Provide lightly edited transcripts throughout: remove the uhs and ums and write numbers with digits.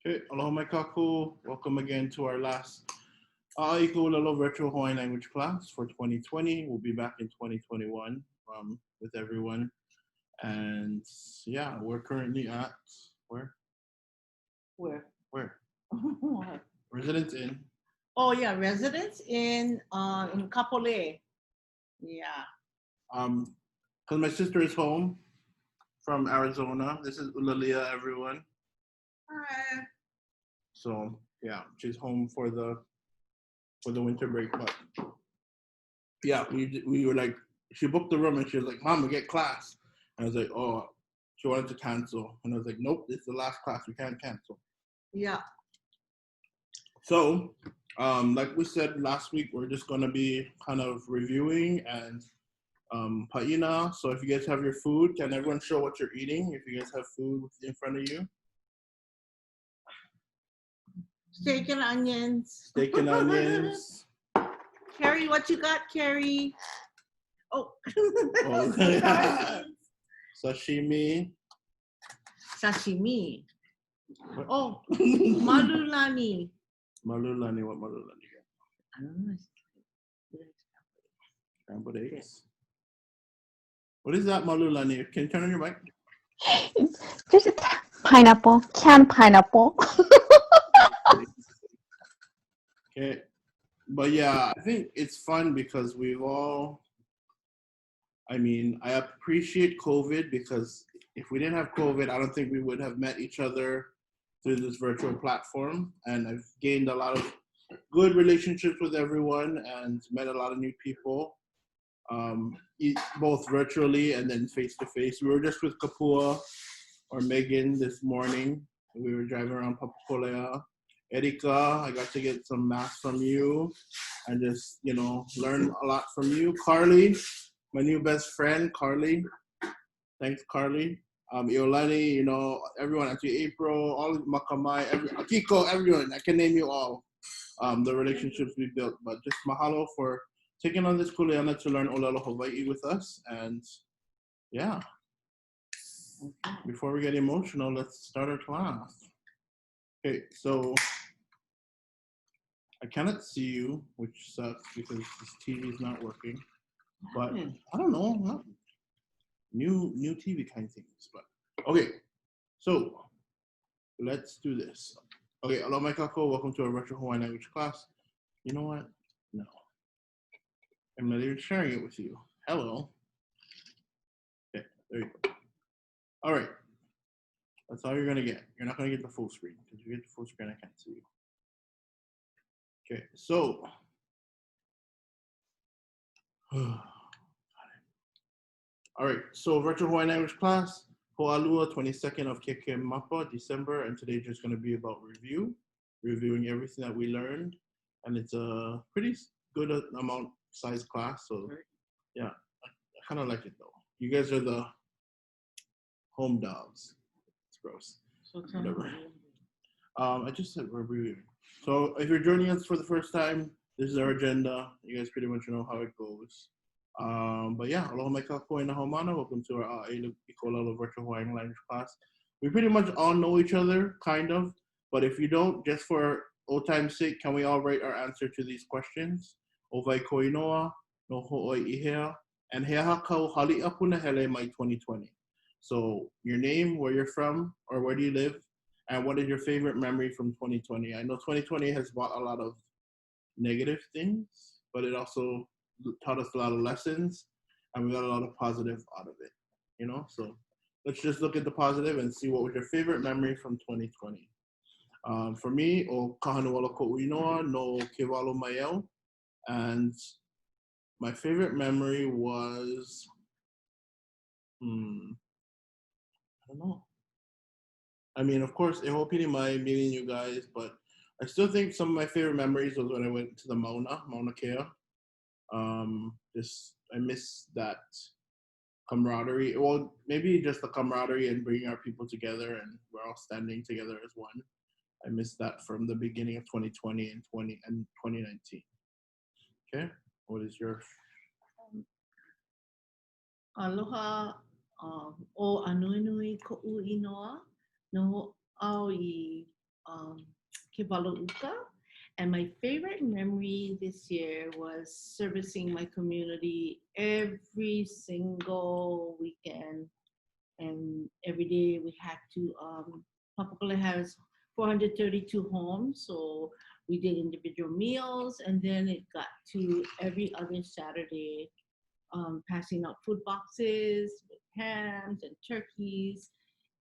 Okay, aloha mai kākou. Welcome again to our last ʻAʻA LELO virtual Hawaiian language class for 2020. We'll be back in 2021 with everyone. And yeah, we're currently at where? Where? Where? Residence Inn. Oh yeah, residence in Kapolei. Yeah. Because my sister is home from Arizona. This is Ulalia, everyone. Hi. So yeah, she's home for the winter break. But yeah, we were like, she booked the room and she was like, "Mom, we get class." And I was like, "Oh," she wanted to cancel, and I was like, "Nope, this is the last class. We can't cancel." Yeah. So, like we said last week, we're just gonna be kind of reviewing and paʻina. So if you guys have your food, can everyone show what you're eating? If you guys have food in front of you. Steak and onions. Steak and onions. Carrie, what you got, Carrie? Oh. Oh. Sashimi. Sashimi. What? Oh, malulani. Malulani. What malulani? I don't know. Scrambled eggs. What is that malulani? Can you turn on your mic? There's a pineapple, canned pineapple. Okay. But yeah, I think it's fun because I appreciate COVID because if we didn't have COVID, I don't think we would have met each other through this virtual platform. And I've gained a lot of good relationships with everyone and met a lot of new people, both virtually and then face to face. We were just with Kapua or Megan this morning. We were driving around Papakolea. Erika, I got to get some math from you and just, learn a lot from you. Carly, my new best friend, Carly. Thanks, Carly. Iolani, everyone, actually April, all of Makamai, Akiko, everyone. I can name you all. The relationships we built. But just mahalo for taking on this kuleana to learn ʻŌLELO Hawaii with us. And yeah, before we get emotional, let's start our class. Okay, so I cannot see you, which sucks because this TV is not working. But I don't know, not new TV kind of things. But okay, so let's do this. Okay, aloha mai kākou. Welcome to our virtual Hawaiian language class. You know what? No, I'm not even sharing it with you. Hello. Okay, there you go. All right, that's all you're gonna get. You're not gonna get the full screen because if you get the full screen, I can't see you. Okay, so all right, so virtual Hawaiian language class, Ho'alua, 22nd of Kekemapa, December, and today's just gonna be about reviewing everything that we learned, and it's a pretty good amount size class, so yeah, I kind of like it though. You guys are the home dogs. It's gross. Whatever. I just said we're reviewing. So if you're joining us for the first time, this is our agenda. You guys pretty much know how it goes. But yeah, aloha mai kākou na haumana. Welcome to our ʻAʻA LELO virtual Hawaiian language class. We pretty much all know each other, kind of. But if you don't, just for old time's sake, can we all write our answer to these questions? Owai koinoa, no ho'oi ihea, and he aha kau hali'a punahele mai 2020. So your name, where you're from, or where do you live, and what is your favorite memory from 2020? I know 2020 has brought a lot of negative things, but it also taught us a lot of lessons, and we got a lot of positive out of it, So let's just look at the positive and see what was your favorite memory from 2020. For me, o kahanuala ko'uinoa no ke walo maiau, and my favorite memory was, I don't know. I mean, of course, e ho'opili mai meeting you guys, but I still think some of my favorite memories was when I went to the Mauna Kea. I miss that camaraderie. Well, maybe just the camaraderie and bringing our people together, and we're all standing together as one. I miss that from the beginning of 2020 and 2019. Okay, what is your? Aloha o anuenui ko'u inoa no au I Kivalauka. And my favorite memory this year was servicing my community every single weekend. And every day we had to, Papakula has 432 homes. So we did individual meals, and then it got to every other Saturday, passing out food boxes with hams and turkeys,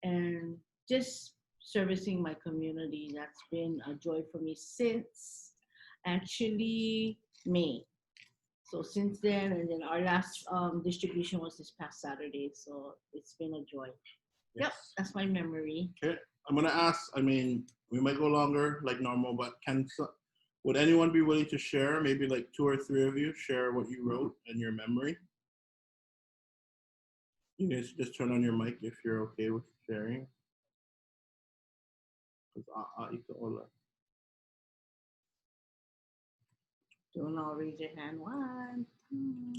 and just servicing my community. That's been a joy for me since actually May. So since then, and then our last distribution was this past Saturday. So it's been a joy. Yep, that's my memory. Okay, I'm gonna ask. I mean, we might go longer like normal, but would anyone be willing to share? Maybe like 2 or 3 of you share what you wrote and your memory. You guys just turn on your mic if you're okay with sharing. Don't all raise your hand. One.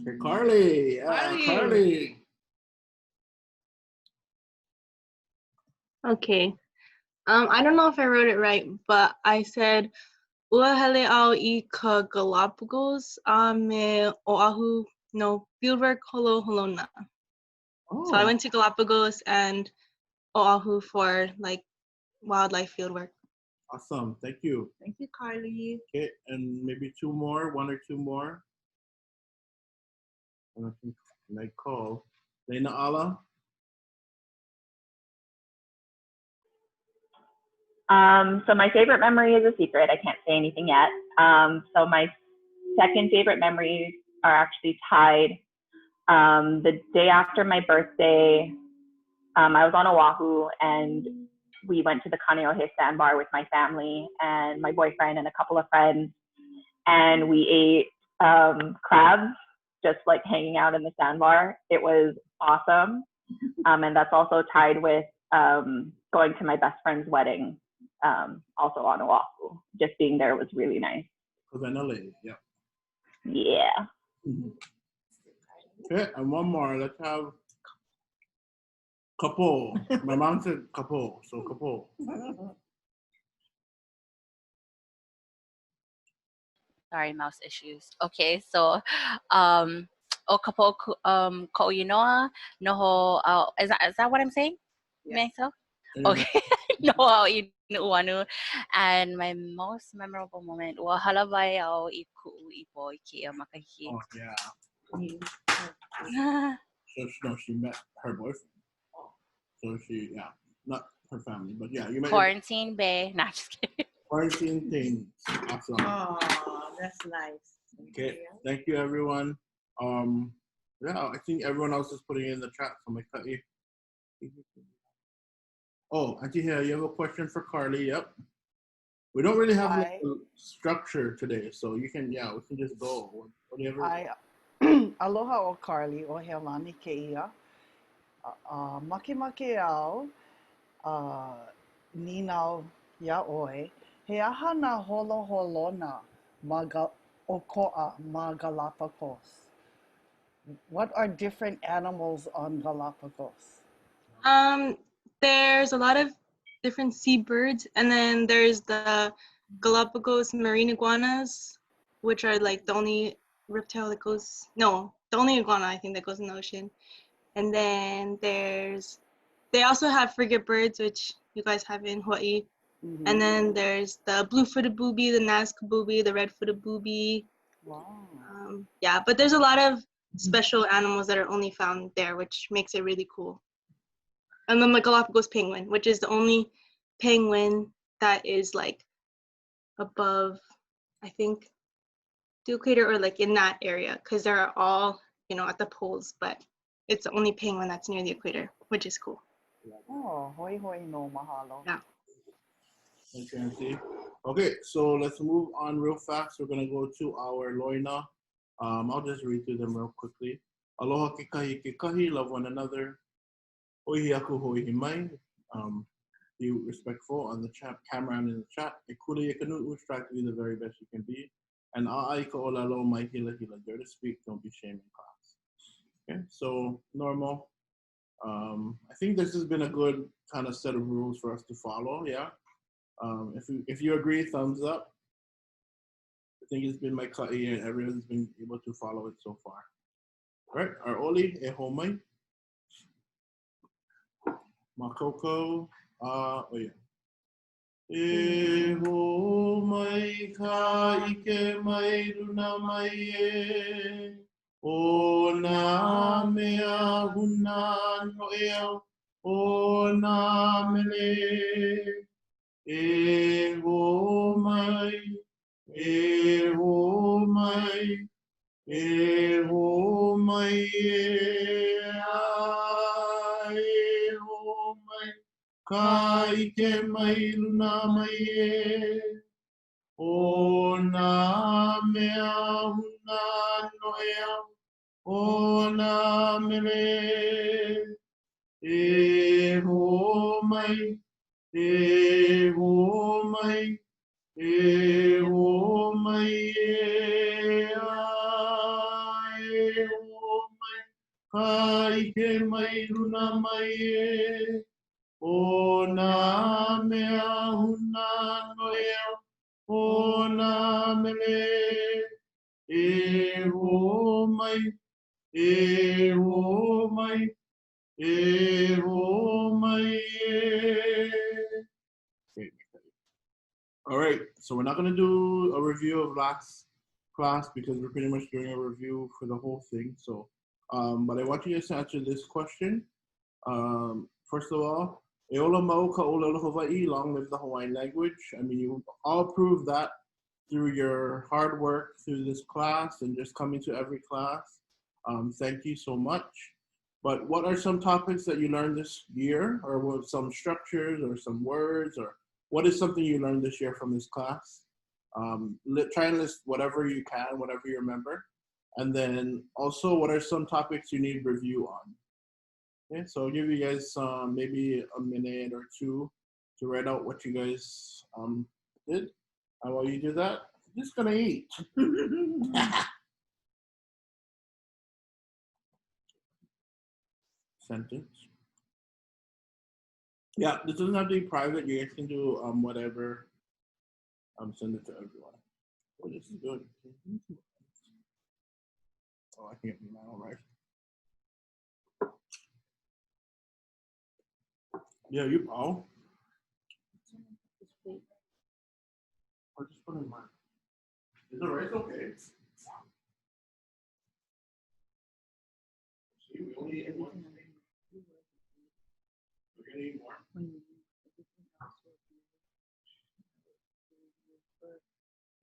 Okay, Carly. Carly. Okay. I don't know if I wrote it right, but I said ua hele au I ka Galapagos me Oahu no fieldwork holona. Oh. So I went to Galapagos and Oahu for like wildlife fieldwork. Awesome. Thank you. Thank you, Carly. Okay, and maybe 2 more, 1 or 2 more. And I think I might call Lena Ala. So my favorite memory is a secret. I can't say anything yet. So my second favorite memories are actually tied. The day after my birthday, I was on Oahu and we went to the Kaneohe sandbar with my family and my boyfriend and a couple of friends. And we ate crabs, just like hanging out in the sandbar. It was awesome. And that's also tied with going to my best friend's wedding, also on Oahu. Just being there was really nice. Yeah. Yeah. Mm-hmm. Okay, and 1 more. Let's have Kapo. My mom said Kapo, so Kapo. Sorry, mouse issues. Okay, so o kapo ko'inoa noho is that what I'm saying? Yes. So? Okay. Noho inuanu. And my most memorable moment wa halavai au I ku'u ipo I kia makahiki. Oh yeah. So she met her boyfriend. So she, yeah, not her family, but yeah, you met Quarantine Bay. Nah, just kidding. Quarantine things. Awesome. Oh, that's nice. Okay, thank you everyone. Yeah, I think everyone else is putting it in the chat, so my cut you. Oh, Auntie here, you have a question for Carly? Yep. We don't really have like, a structure today, so you can, yeah, we can just go. Whatever. Aloha o Carly o Helani Keia. Make au ninau ya oi. He aha na holo o ko'a ma Galapagos. What are different animals on Galapagos? There's a lot of different seabirds, and then there's the Galapagos marine iguanas, which are like the only reptile that goes, no, the only iguana I think that goes in the ocean. And then they also have frigate birds, which you guys have in Hawaii. Mm-hmm. And then there's the blue-footed booby, the Nazca booby, the red-footed booby. Wow. Yeah, but there's a lot of special animals that are only found there, which makes it really cool. And then the Galapagos penguin, which is the only penguin that is like above, I think, the equator or like in that area, because they're all, at the poles, but it's the only penguin that's near the equator, which is cool. Oh, hoi hoi no mahalo. Yeah. Thank you, Auntie. Okay, so let's move on real fast. We're gonna go to our loina. I'll just read through them real quickly. Aloha ke kahi, love one another. Oihi aku hoihi mai. Be respectful on the camera and in the chat. E kule e kanu'u, strive to be the very best you can be. And ʻAʻA I ka ʻōlelo mai hila hila. Dare to speak, don't be ashamed in class. Okay, so normal. I think this has been a good kind of set of rules for us to follow, yeah? If you agree, thumbs up. I think it's been my ka'i and everyone's been able to follow it so far. All right, our oli, e homai. Makoko, oh yeah. E homai ka ike mai luna mai e. O nā mea huna no e au. O nā mele. E homai. E homai, e homai, e homai, ka ike mai luna mai e, o nā mea huna no e au, o nā mele, e homai, e homai, e homai e homai ka ike mai luna mai e o nā mea huna no e au o nā mele e homai e homai e homai e. All right, so we're not going to do a review of last class because we're pretty much doing a review for the whole thing. So, but I want you to answer this question. First of all, e ola mau ka ʻōlelo Hawaii, long live the Hawaiian language. I mean, you all proved that through your hard work through this class and just coming to every class. Thank you so much. But what are some topics that you learned this year, or what some structures or some words, or what is something you learned this year from this class? Try and list whatever you can, whatever you remember. And then also, what are some topics you need review on? Okay, so I'll give you guys maybe a minute or two to write out what you guys did. And while you do that, I'm just gonna eat. Sentence. Yeah, this doesn't have to be private. You guys can do whatever. Send it to everyone. Oh, this is good. Oh, I can't do my own right. Yeah, you Paul. Or just put in mine. Is the rice okay? See, we only eat one. We're gonna eat more.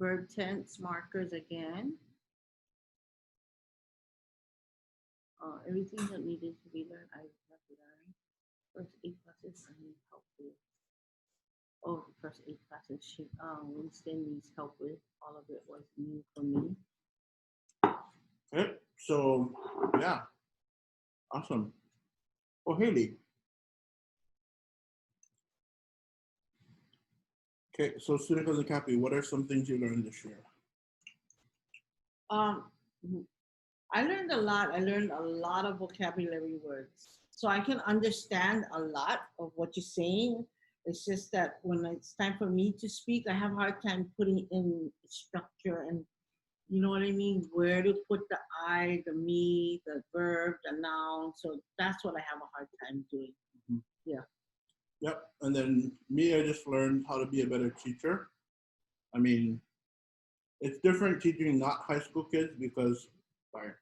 Verb tense markers again. Everything that needed to be learned, I have to learn. First 8 classes, I need help with. Oh, the first 8 classes, Winston needs help with. All of it was new for me. Okay, so yeah, awesome. Oh, Haley. Okay, so student cousin Cappy, what are some things you learned this year? I learned a lot. I learned a lot of vocabulary words. So I can understand a lot of what you're saying. It's just that when it's time for me to speak, I have a hard time putting in structure and, you know what I mean? Where to put the I, the me, the verb, the noun. So that's what I have a hard time doing. Mm-hmm. Yeah. Yep, and then me, I just learned how to be a better teacher. I mean, it's different teaching not high school kids because, sorry,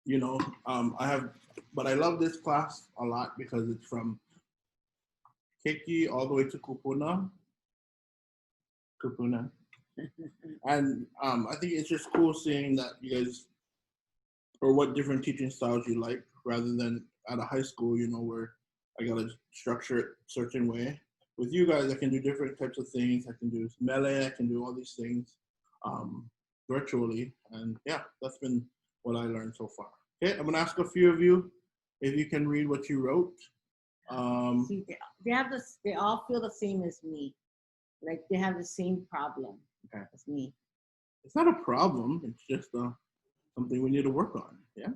you know, but I love this class a lot because it's from Keiki all the way to Kupuna. And I think it's just cool seeing that you guys, or what different teaching styles you like, rather than at a high school, you know, where I gotta structure it a certain way. With you guys, I can do different types of things. I can do melee, I can do all these things virtually. And yeah, that's been what I learned so far. Okay, I'm gonna ask a few of you if you can read what you wrote. See, they have this, they all feel the same as me. Like they have the same problem as me. It's not a problem, it's just something we need to work on, yeah?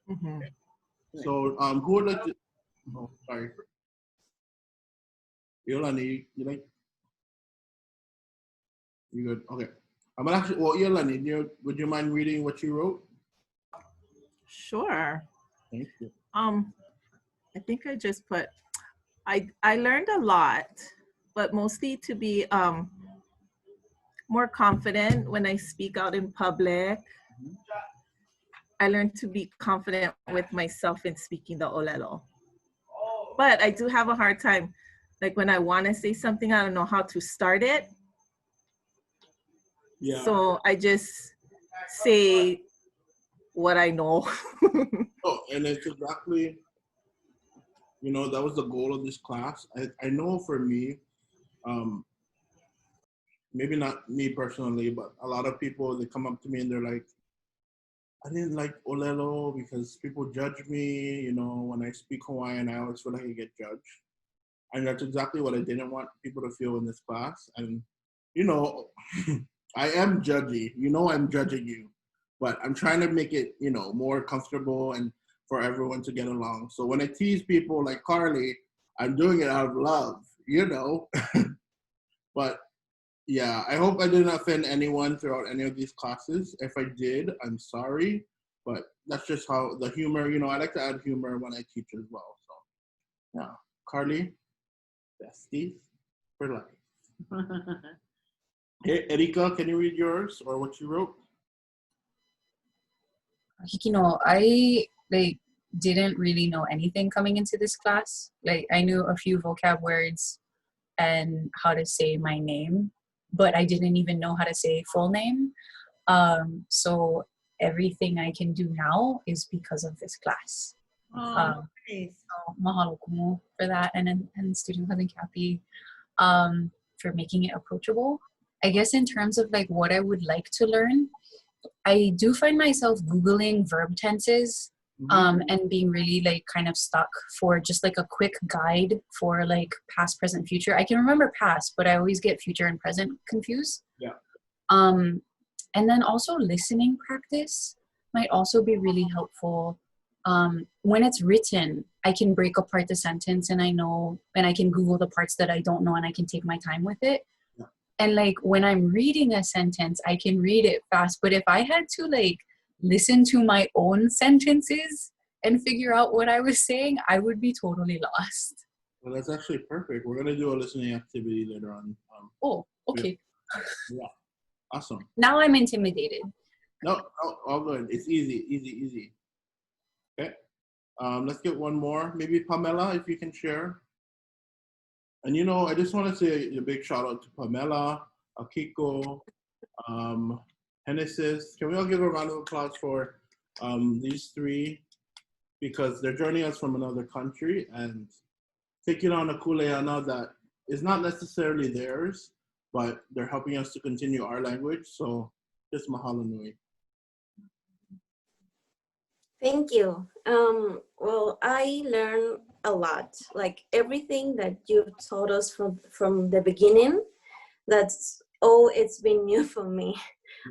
Mm-hmm. Okay. So who would like to, oh, sorry. Iolani, you like? You good? Okay. I'm gonna actually, well, Iolani, would you mind reading what you wrote? Sure. Thank you. I think I just put, I learned a lot, but mostly to be more confident when I speak out in public. I learned to be confident with myself in speaking the ʻōLELO. But I do have a hard time, like when I want to say something, I don't know how to start it. Yeah. So I just say what I know. Oh, and it's exactly, you know, that was the goal of this class. I know for me, maybe not me personally, but a lot of people, they come up to me and they're like, I didn't like ʻōLELO because people judge me. You know, when I speak Hawaiian, I always feel like I get judged. And that's exactly what I didn't want people to feel in this class. And, you know, I am judgy. You know, I'm judging you. But I'm trying to make it, you know, more comfortable and for everyone to get along. So when I tease people like Carly, I'm doing it out of love, you know. But yeah, I hope I didn't offend anyone throughout any of these classes. If I did, I'm sorry. But that's just how the humor, you know, I like to add humor when I teach as well. So yeah, Carly, besties for life. Okay, Erika, can you read yours or what you wrote? Hikino, I didn't really know anything coming into this class. Like I knew a few vocab words and how to say my name, but I didn't even know how to say full name. So everything I can do now is because of this class. Oh, nice. So mahalo kumu for that, and student cousin Kathy for making it approachable. I guess in terms of like what I would like to learn, I do find myself Googling verb tenses and being really like kind of stuck for just like a quick guide for like past, present, future. I can remember past, but I always get future and present confused. Yeah. And then also listening practice might also be really helpful. When it's written, I can break apart the sentence and I know, and I can Google the parts that I don't know and I can take my time with it. And like when I'm reading a sentence, I can read it fast. But if I had to like listen to my own sentences and figure out what I was saying, I would be totally lost. Well, that's actually perfect. We're going to do a listening activity later on. Oh, okay. Yeah. Awesome. Now I'm intimidated. No, all good. It's easy. Okay. Let's get one more. Maybe Pamela, if you can share. And you know, I just want to say a big shout out to Pamela, Akiko, Genesis. Can we all give a round of applause for these three? Because they're joining us from another country and taking on a kuleana that is not necessarily theirs, but they're helping us to continue our language. So just mahalo nui. Thank you. Well, I learned a lot, like everything that you've taught us from the beginning. That's all it's been new for me.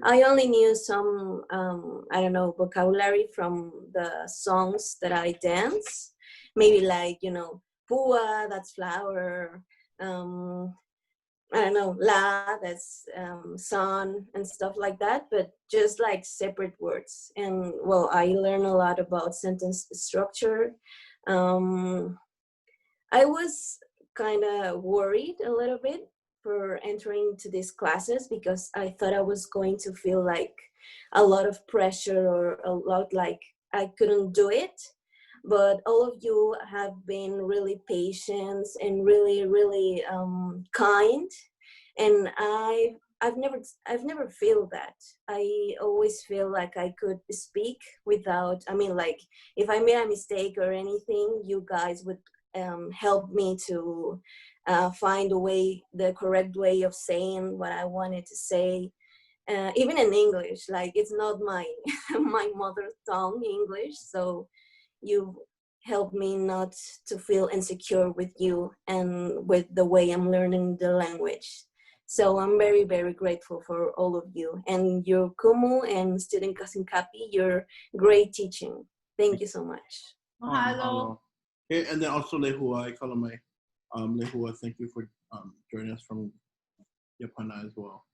I only knew some, I don't know, vocabulary from the songs that I dance. Maybe like, you know, pua, that's flower. I don't know, la, that's sun and stuff like that, but just like separate words. And well, I learned a lot about sentence structure. I was kind of worried a little bit for entering to these classes because I thought I was going to feel like a lot of pressure or a lot like I couldn't do it. But all of you have been really patient and really kind, and I've never feel that. I always feel like I could speak without. I mean, like if I made a mistake or anything, you guys would help me to find the correct way of saying what I wanted to say. Even in English, like it's not my my mother tongue English, so you helped me not to feel insecure with you and with the way I'm learning the language. So I'm very grateful for all of you and your kumu and student cousin Kapi, your great teaching. Thank you so much. Mahalo. Okay, and then also lehua, I call my Lehua, thank you for joining us from Yapana as well.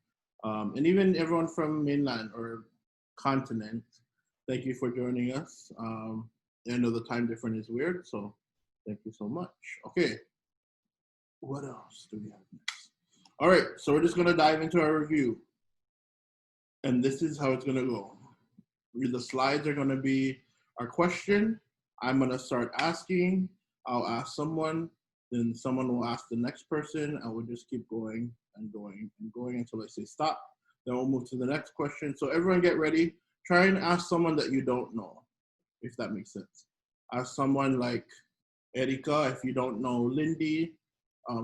And even everyone from mainland or continent, thank you for joining us. I know the time difference is weird, so thank you so much. Okay, what else do we have next? All right, so we're just gonna dive into our review. And this is how it's gonna go. The slides are gonna be our question. I'm gonna start asking, I'll ask someone, then someone will ask the next person, and we'll just keep going and going and going until I say stop. Then we'll move to the next question. So everyone get ready. Try and ask someone that you don't know, if that makes sense. Ask someone like Erika, if you don't know Lindy,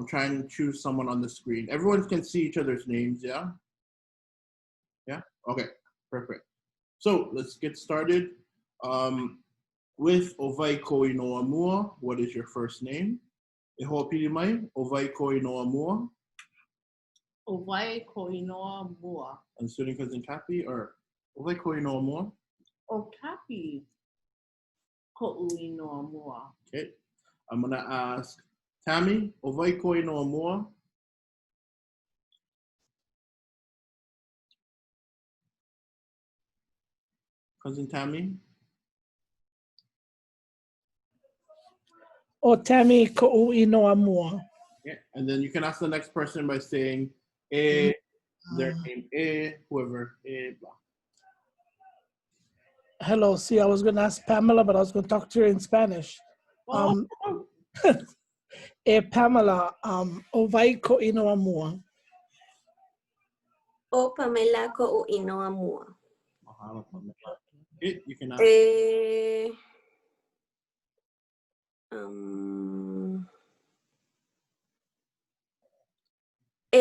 try and choose someone on the screen. Everyone can see each other's names, yeah? Yeah, okay, perfect. So let's get started with Owai Koinoa Mua. What is your first name? E hoa pili mai, Owai Koinoa Mua. Owai Koinoa Mua. And student cousin Kapi, or Owai Koinoa Mua. O Kapi Ko'uinoa Mua. Okay, I'm gonna ask Tammy, Owai Koinoa Mua. Cousin Tammy. O Tammy Ko'uinoa Mua. Yeah, and then you can ask the next person by saying their name, whoever, blah. Hello, see, I was going to ask Pamela, but I was going to talk to her in Spanish. Pamela, Owai Ko'uinoa Mua. O Pamela Ko'uinoa Mua. Mahalo, Pamela. Okay, you can ask.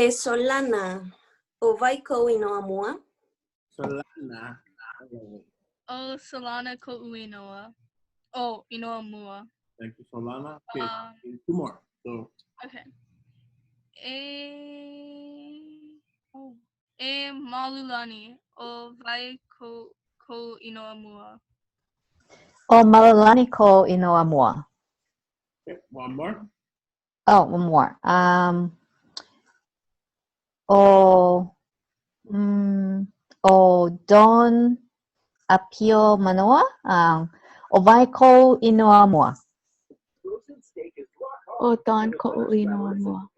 Solana, Owai Ko'uinoa Mua. Solana. Oh, Solana Ko'uinoa. Oh, Inoa Mua. Thank you, Solana. Okay, two more. So. Okay. Malulani. Owai Ko'uinoa Mua. O Malulani Ko'uinoa Mua. Okay, one more. Oh, one more. Don Apio Manoa. Owai Ko'uinoa Mua. O Don Ko'uinoa Mua.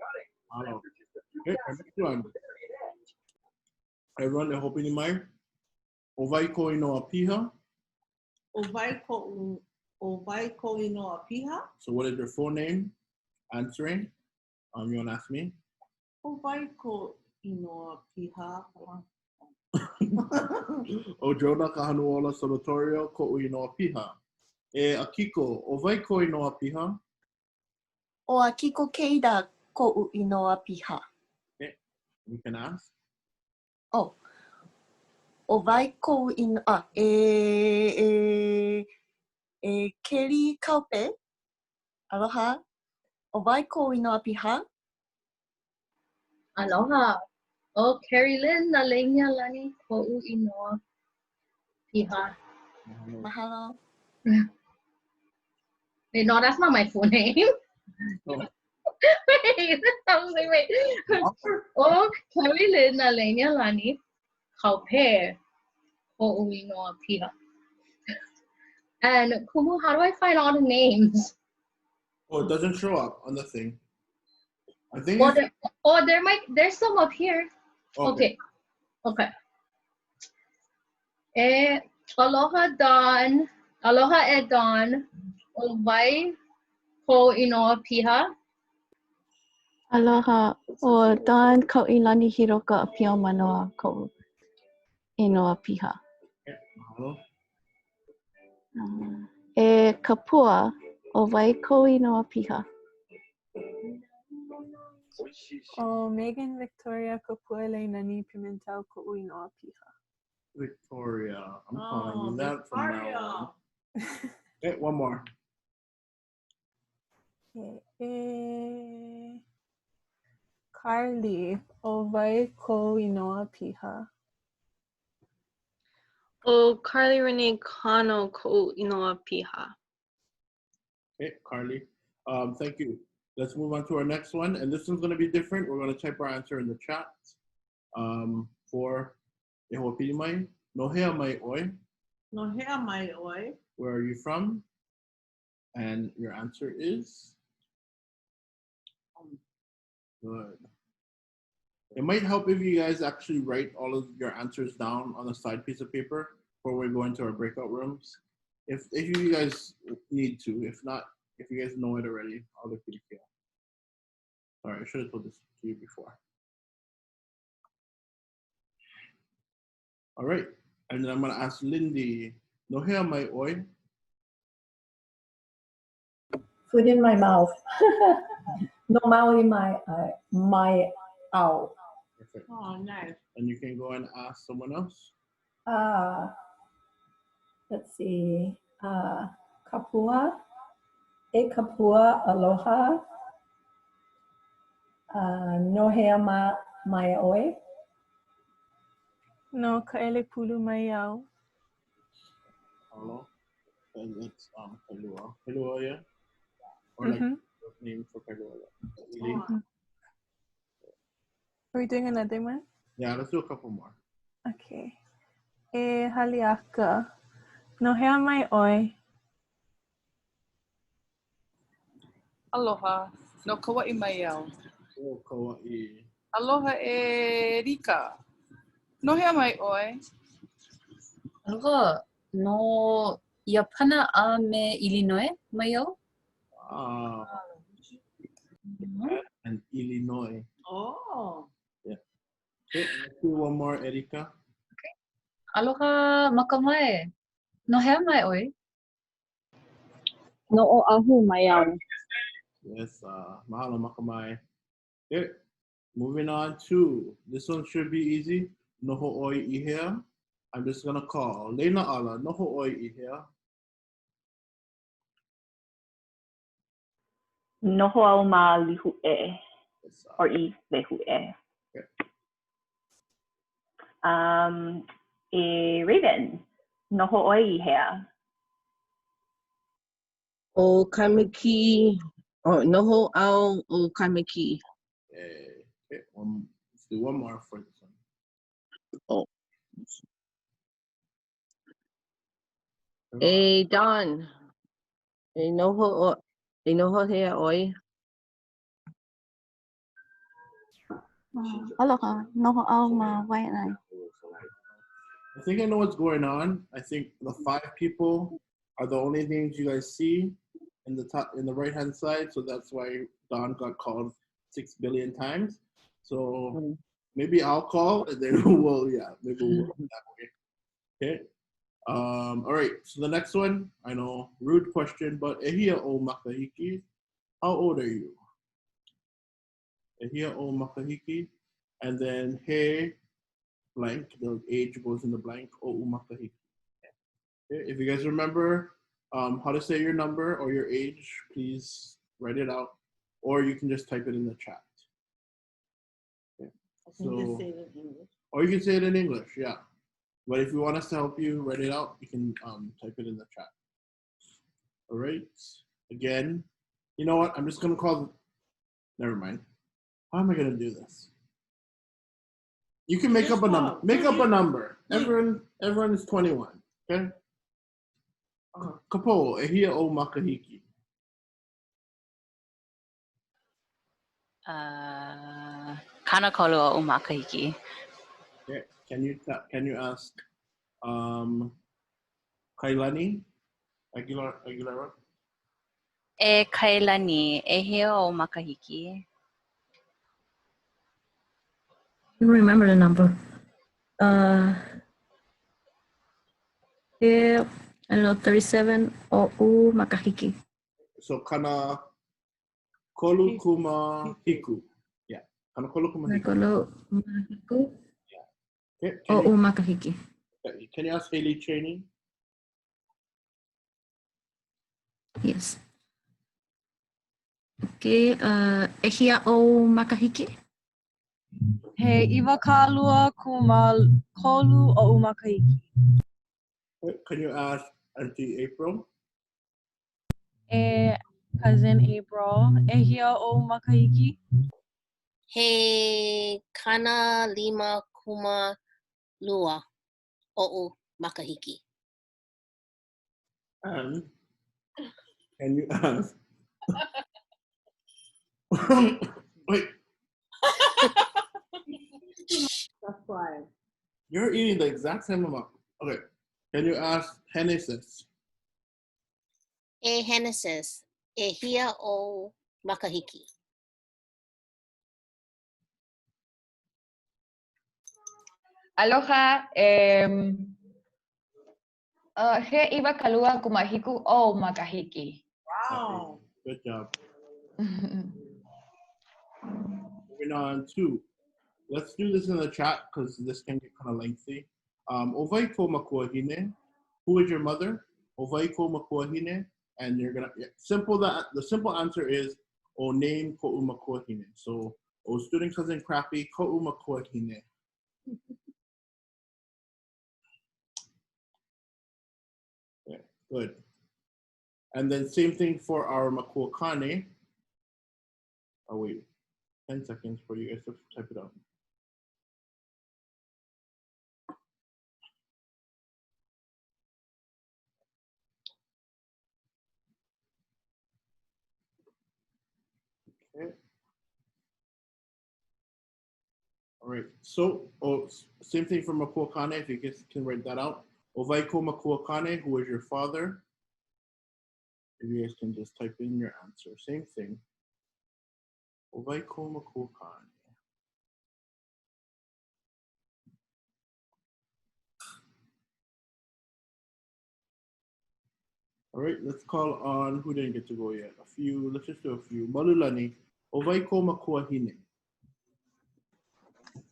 Okay, next one. Everyone, I hope in mind. Owai Ko'uinoa Piha. Owai Ko'uinoa Piha. So what is your full name? Answering. You want to ask me? Owai Ko'uinoa Piha. O Jonah Kahanuola Solatorio Ko'uinoa Piha. Akiko, Owai Ko'uinoa Piha. O Akiko Keida Ko'uinoa Piha. Okay, you can ask. Oh. Owai Ko'uinoa Kelly Kaupe. Aloha. Owai Ko'uinoa Piha. Aloha. O Carrie Lynn Nalenia Lani Ko'uinoa Piha. Mahalo. Wait, no, that's not my full name. Oh. Wait, I was like, wait. Oh, Carrie Lynn Nalenia Lani Kaupe Ko'uinoa Piha. And Kumu, how do I find all the names? Oh, it doesn't show up on the thing. I think. There's some up here. Okay. Aloha Don. Aloha Don. Owai Ko'uinoa Piha. Aloha. O Don Ko'ilani Hiroka Apio Manoa Ko'uinoa Piha. Mahalo. Kapua. Owai Ko'uinoa Piha. Oh, Megan Victoria Kopuele Nani Pimentel Ko'uinoa Piha. Victoria. I'm calling you that from now on. Okay, one more. Carly Owai Ko'uinoa Piha. O Carly Renee Kano Ko'uinoa Piha. Okay, Carly. Thank you. let's move on to our next one. And this one's going to be different. We're going to type our answer in the chat. For Ehopilimai, Nohea mai oi. Nohea mai oi. Where are you from? And your answer is? Good. It might help if you guys actually write all of your answers down on a side piece of paper before we go into our breakout rooms. If you guys need to, if not, if you guys know it already, I'll look at it here. Sorry, I should have told this to you before. All right, and then I'm gonna ask Lindy, Nohea mai oi? Food in my mouth. No mau in my ow. Perfect. Oh, nice. And you can go and ask someone else. Let's see. Kapua. E kapua aloha. Nohea mai oi. No kaele pulu mai au. Hello. And it's Kailua. Kailua, yeah? Or like name for Kailua. Are we doing another one? Yeah, let's do a couple more. Okay. E haliaka. Nohea mai oi. Aloha. No kawaii mai au. Oh, kawaii. Aloha e Rika. Nohea mai oi. Aloha. No Iapana a me Illinois mai au. And Illinois. Oh. Yeah. Okay, let's do one more, Erika. Okay. Aloha makamai. Nohea mai oi. No o ahu mai au. Yes, mahalo makamai. Okay, moving on to, this one should be easy. Noho oi ihea. I'm just gonna call. Leina ala, noho oi ihea. Noho au ma lihu e. Or I lihu e. Okay. A Raven. Noho oi ihea. O kaimiki. Oh, noho au o kaimiki. Okay, let's do one more for this one. Oh. E Don. E noho hea oi. Aloha. Noho au ma waianai. I think I know what's going on. I think the 5 people are the only things you guys see in the top, in the right hand side. So that's why Don got called 6 billion times. So maybe I'll call and then maybe we'll work that way. Okay. All right. So the next one, I know, rude question, but ehia o makahiki. How old are you? Ehia o makahiki. And then he blank, the age goes in the blank, o makahiki. Okay. If you guys remember how to say your number or your age, please write it out, or you can just type it in the chat. Okay. You can say it in English. Or you can say it in English, yeah. But if you want us to help you write it out, you can type it in the chat. All right. Again, you know what? I'm just gonna call. Never mind. How am I gonna do this? You can make up a number. Make up a number. Everyone is 21. Okay. Kapo ehia o makahiki. Kana kolu o makahiki. Okay. Can you ask Kailani Aguilera? E kailani ehia o makahiki. I don't remember the number. I don't know, 37 o makahiki. So kana kolu kuma hiku. Yeah. Kana kolu kuma hiku. Kolu mahiku. Okay. O makahiki. Can you ask Haley Cheney? Yes. Okay. Ehia o makahiki. He iwa kālua kuma kolu o makahiki. Can you ask Auntie April? E Cousin April. Ehia o makahiki. He kana lima kuma lua o'u makahiki. And can you ask? Wait, That's why. you're eating the exact same amount. Okay. Can you ask Genesis? E Genesis, e hia o makahiki. Aloha, he iwa kalua kumahiku o makahiki. Wow. Good job. Moving on to, let's do this in the chat because this can get kind of lengthy. Ovai ko makuahine. Who is your mother? Ovai ko makuahine. And you're gonna the simple answer is o name ko makuahine. So o student cousin crappy ko makuahine. Yeah, good. And then same thing for our makuakane. Oh wait, 10 seconds for you guys to type it out. Okay. All right. So, same thing for makuakane. If you guys can write that out. Ovaiko makuakane, who is your father? If you guys can just type in your answer. Same thing. Ovaiko makuakane. All right, let's call on who didn't get to go yet. A few, let's just do a few. Malulani, ovaiko makuahine.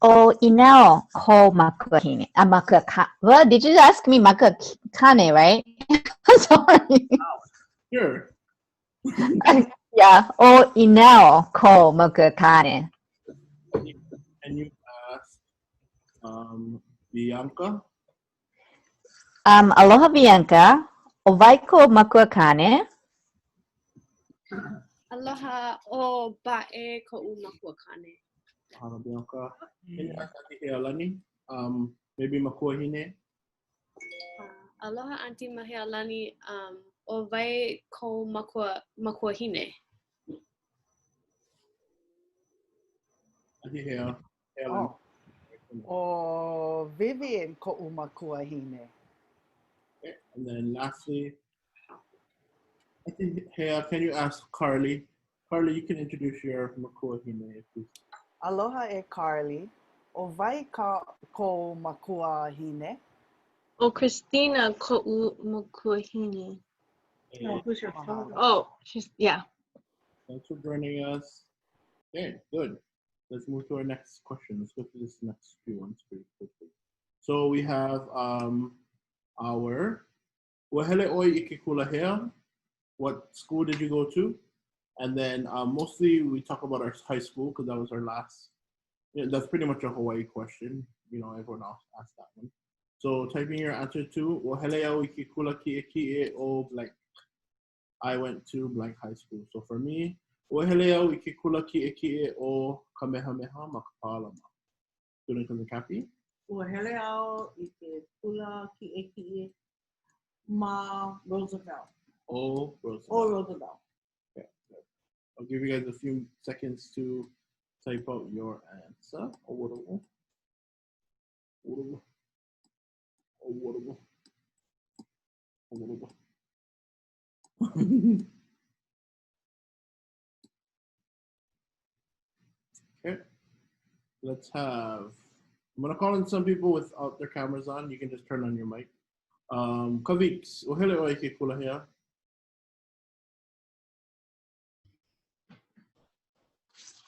O inao ko makuahine. Well, did you ask me makuakane, right? Sorry. Sure. Yeah. O inao ko makuakane. Can you ask Bianca? Aloha Bianca. Ovaiko makuakane. Aloha o ba'e ko'u makuakane. Bianca. Can you ask Auntie Healani? Maybe makuahine? Aloha Auntie Mahealani, o vai ko makuahine. Auntie Healani. O Vivian ko'u makuahine. Okay. And then lastly, I think, hey, can you ask Carly? Carly, you can introduce your makuahine, please. Aloha e Carly. O vai ko makuahine. Oh, Christina ko'u makuahine. Oh, who's your father? Oh, yeah. Thanks for joining us. Okay, good. Let's move to our next question. Let's go through this next few ones pretty quickly. So we have our Wahele oi ikekulahea. What school did you go to? And then mostly we talk about our high school because that was our last. That's pretty much a Hawaii question. You know, everyone else asked that one. So typing your answer to Wahele oi ikekula ki'e o blank. I went to blank high school. So for me, Wahele oi ikekula ki'e o Kamehameha Makapalama. Student cousin Kapi. Wahele au ikekula ki'e ma Roosevelt. Oh, Roosevelt. Oh, Roosevelt. Okay. I'll give you guys a few seconds to type out your answer. Okay. Let's have. I'm gonna call in some people without their cameras on. You can just turn on your mic. Kaviks, ohele o ike kulahea.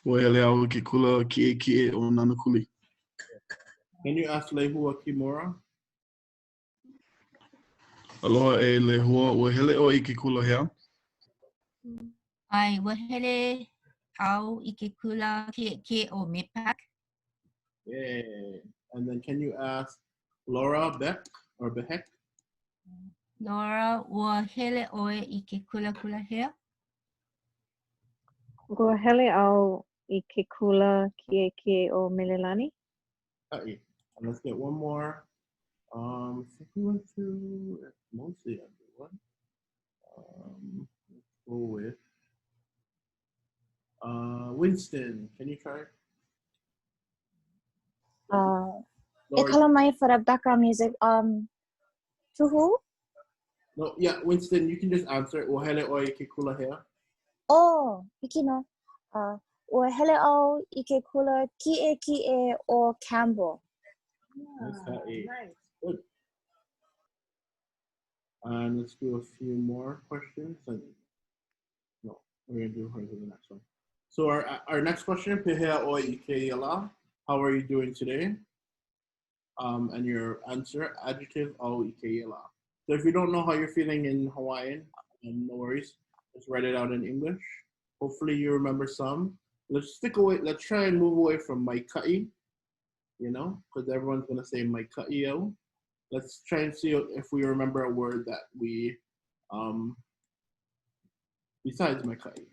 Ohele au ike kula ki'e o Nanakuli. Can you ask Lehua Kimura? Aloha e Lehua, ohele o ike kulahea. Ai, wahele au ike kula ke o mepak. Yeah. And then can you ask Laura Beck or Behek? Laura, wahele oe ike kula hea. Ua hele au I ke kula kieke o Melelani. And let's get one more. I think we went to mostly everyone. Let's go with Winston. Can you try? E kala mai for the background music. To who? No, yeah, Winston, you can just answer it. Ohele oi ke kula here. Oh, iki no. Ua hele au I ke kula kie o Campbell. Nice, nice. Good. And let's do a few more questions. And no, we're gonna do the next one. So our next question, Pehea oi ike yala. How are you doing today? And your answer, adjective au ike yala. So if you don't know how you're feeling in Hawaiian, no worries. Just write it out in English. Hopefully you remember some. Let's stick away. Let's try and move away from mai ka'i, you know, because everyone's gonna say mai ka'i au. Let's try and see if we remember a word that we, besides mai ka'i.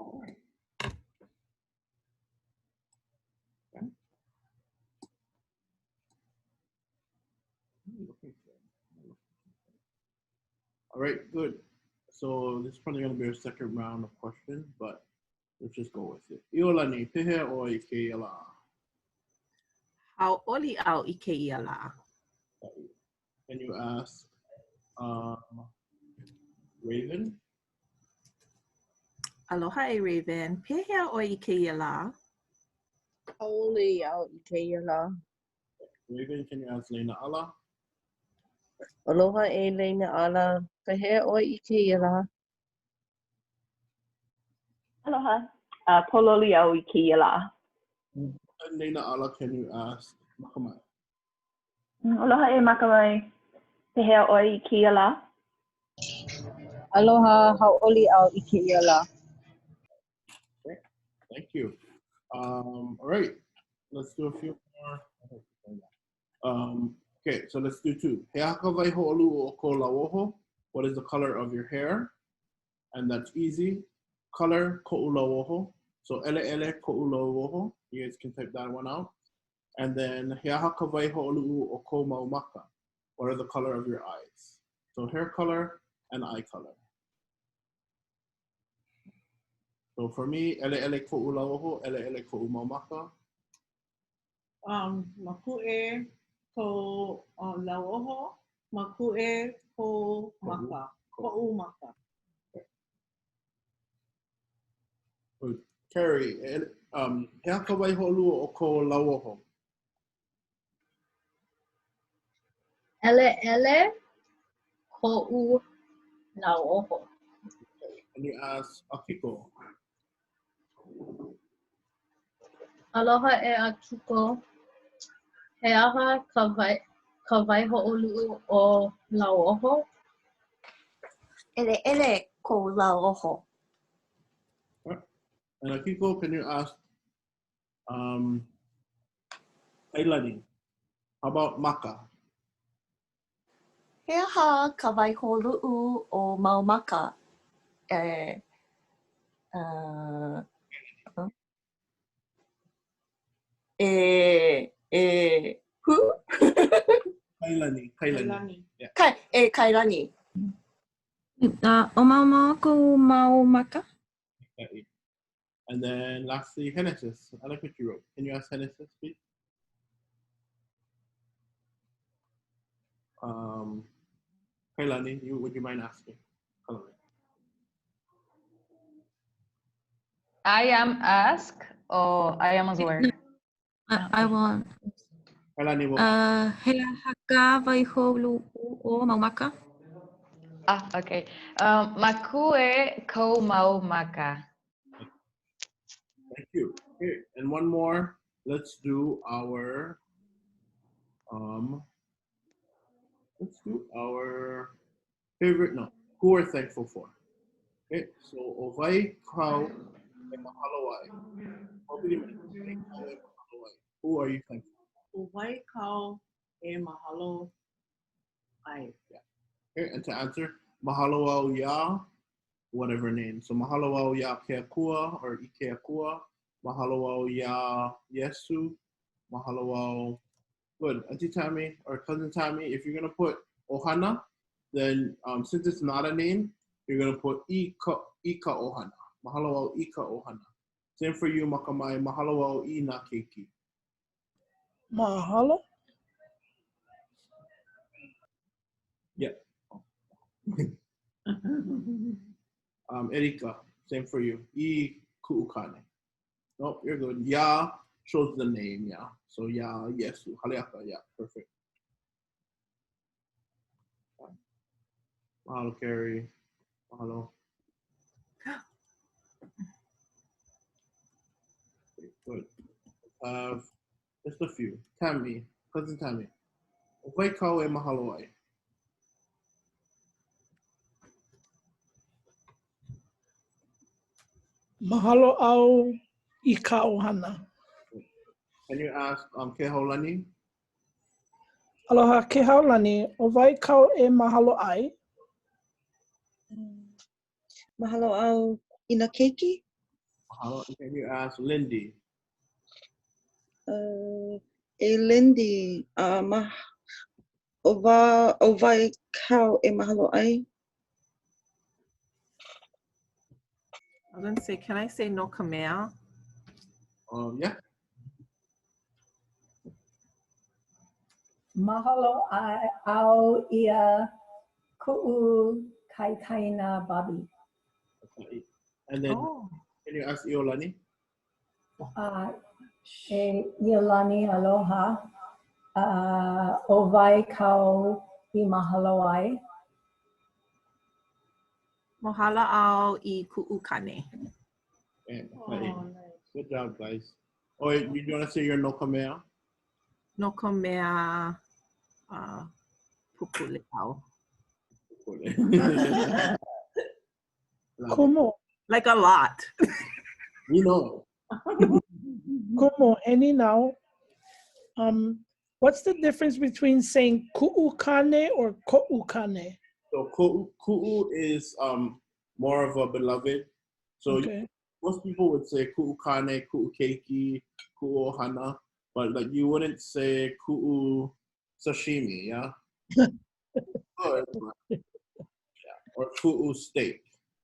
Okay. All right, good. So this is probably going to be our second round of questions, but let's just go with it. Iolani, pehe o ike yala. How oli au ike yala. Can you ask Raven? Aloha e Raven. Pehe o ike yala. How oli au ike yala. Raven, can you ask Lena Ala? Aloha e Lena Ala. Pehe o ike yala. Aloha. Pololi au ike yala. And Lena Ala, can you ask Makamai? Aloha e Makamai. Pehe o ike yala. Aloha, hau'oli au ike yala. Okay, thank you. All right, let's do a few more. Okay, so let's do two. He akawai ho'olu o ko lauoho. What is the color of your hair? And that's easy. Color ko'u lauoho. So ele ko'u lauoho. You guys can type that one out. And then he akawai ho'olu o ko maumaka. What are the color of your eyes? So hair color and eye color. So for me, ele ko'u lauoho, ele ko'u maumaka. Maku'e ko lauoho, maku'e ko maka, ko'u maka. Good. Carrie, he akawai ho'olu o ko lauoho. Ele ko'u lauoho. And you ask Akiko. Aloha e Akiko. He aha kawai ho'olu o lauoho. Ele ko lauoho. And Akiko, can you ask Kailani? How about Maka? He aha kawai holu'u o maumaka. Who? Kailani. Yeah. Kailani. O mau ko mau maka. Okay. And then lastly, Genesis. I like what you wrote. Can you ask Genesis, please? Kailani, would you mind asking? I am asked or I am aware? I want. Kailani will He haka vai holu o mau maka. Okay. Makue ko mau maka. Thank you. Okay, and one more. Let's do our favorite. No, who we're thankful for. Okay, so ovai kau e mahalo ai. Who are you thankful for? Ovai kau e mahalo ai. Yeah. Okay, and to answer, mahalo au ya. whatever name. So mahalo au ya keakua or ikeakua. Mahalo au ya Yesu. Mahalo au. Good. Auntie Tammy or Cousin Tammy, if you're going to put ohana, then since it's not a name, you're going to put ika ohana. Mahalo au ika ohana. Same for you, Makamai. Mahalo au ina keiki. Mahalo. Yeah. Erika, same for you. I kuukane. Nope, you're good. Ya shows the name, yeah. So ya, Yesu, haleaka, yeah, perfect. Mahalo, Carrie. Mahalo. Good. Just a few. Tammy, Cousin Tammy. Oi kau e mahalo ai. Mahalo au I ka ohana. Can you ask ke haulani? Aloha ke haulani, o vai kau e mahalo ai? Mahalo au ina keiki. Mahalo. Can you ask Lindy? E Lindy, o vai kau e mahalo ai? I was going to say, can I say no kamea? Yeah. Mahalo au ia ku'u kaitaina babi. And then can you ask Iolani? E Iolani aloha. O vai kau I mahalo ai. Mohala au I ku'u kane. Yeah, nice. Good job, guys. Oh, you want to say your no kamea? No kamea pupule au. Kumo. Like a lot. You know. Kumo, any now. What's the difference between saying ku'ukane or ko'ukane? So ku'u is more of a beloved. So Okay. Most people would say ku'ukane, ku'ukeiki, ku'ohana, but like you wouldn't say ku'u sashimi, yeah? Or ku'u steak.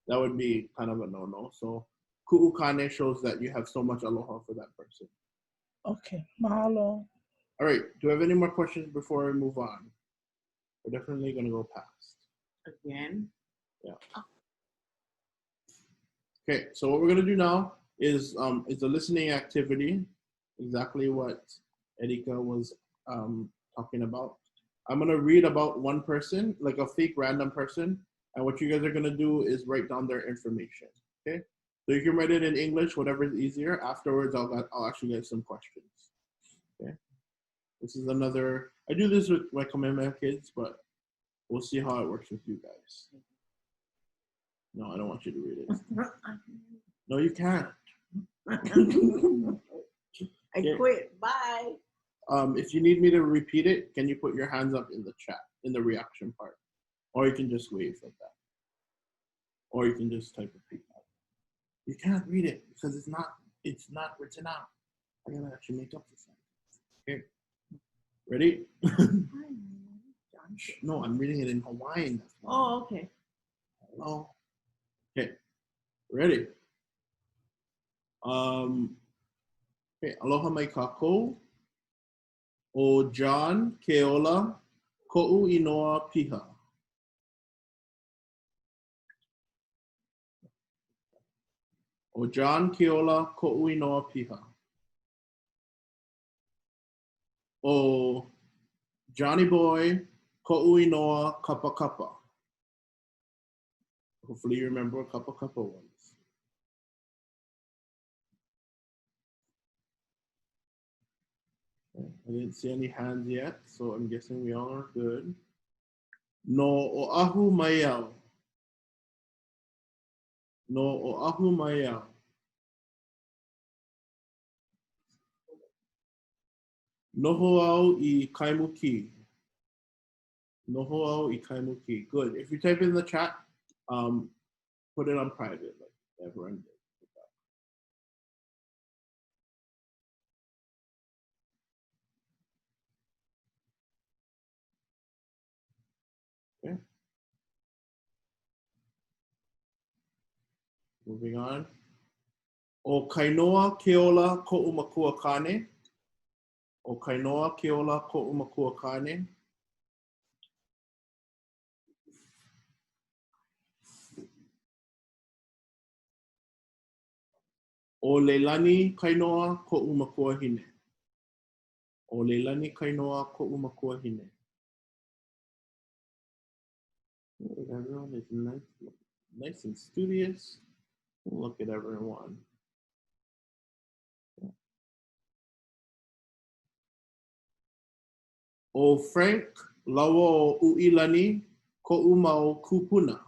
That would be kind of a no-no. So ku'ukane shows that you have so much aloha for that person. Okay, mahalo. All right, do we have any more questions before we move on? We're definitely going to go past. Again? Yeah. Okay, so what we're going to do now is a listening activity, exactly what Erika was talking about. I'm going to read about one person, like a fake random person, and what you guys are going to do is write down their information, okay? So you can write it in English, whatever is easier. Afterwards, I'll actually get some questions, okay? This is another, I do this with my Kamehameha kids, but we'll see how it works with you guys. No, I don't want you to read it. No, you can't. I quit. Bye. If you need me to repeat it, can you put your hands up in the chat, in the reaction part? Or you can just wave like that. Or you can just type it out. You can't read it because it's not written out. I gotta actually make up the sentence. Okay. Ready? No, I'm reading it in Hawaiian. Oh, okay. Hello. Okay. Ready? Okay. Aloha mai kākou. O John Keola Ko'u Inoa Piha. O John Keola Ko'u Inoa Piha. O Johnny Boy Ko'u Inoa Kapa Kapa. Hopefully you remember what Kapa Kapa was. I didn't see any hands yet, so I'm guessing we all are good. No Oahu Maiau. No Oahu Maiau. Noho au I kaimuki. Noho au I kaimuki. Good. If you type in the chat, put it on private, like everyone did. Okay. Moving on. O kainoa keola ko'u makua kane. O kainoa keola ko'u makua kane. O leilani kainoa ko'u makua hine. O leilani kainoa ko'u makua hine. Everyone is nice and studious. Look at everyone. O Frank lawa o u'ilani ko'u mau kupuna.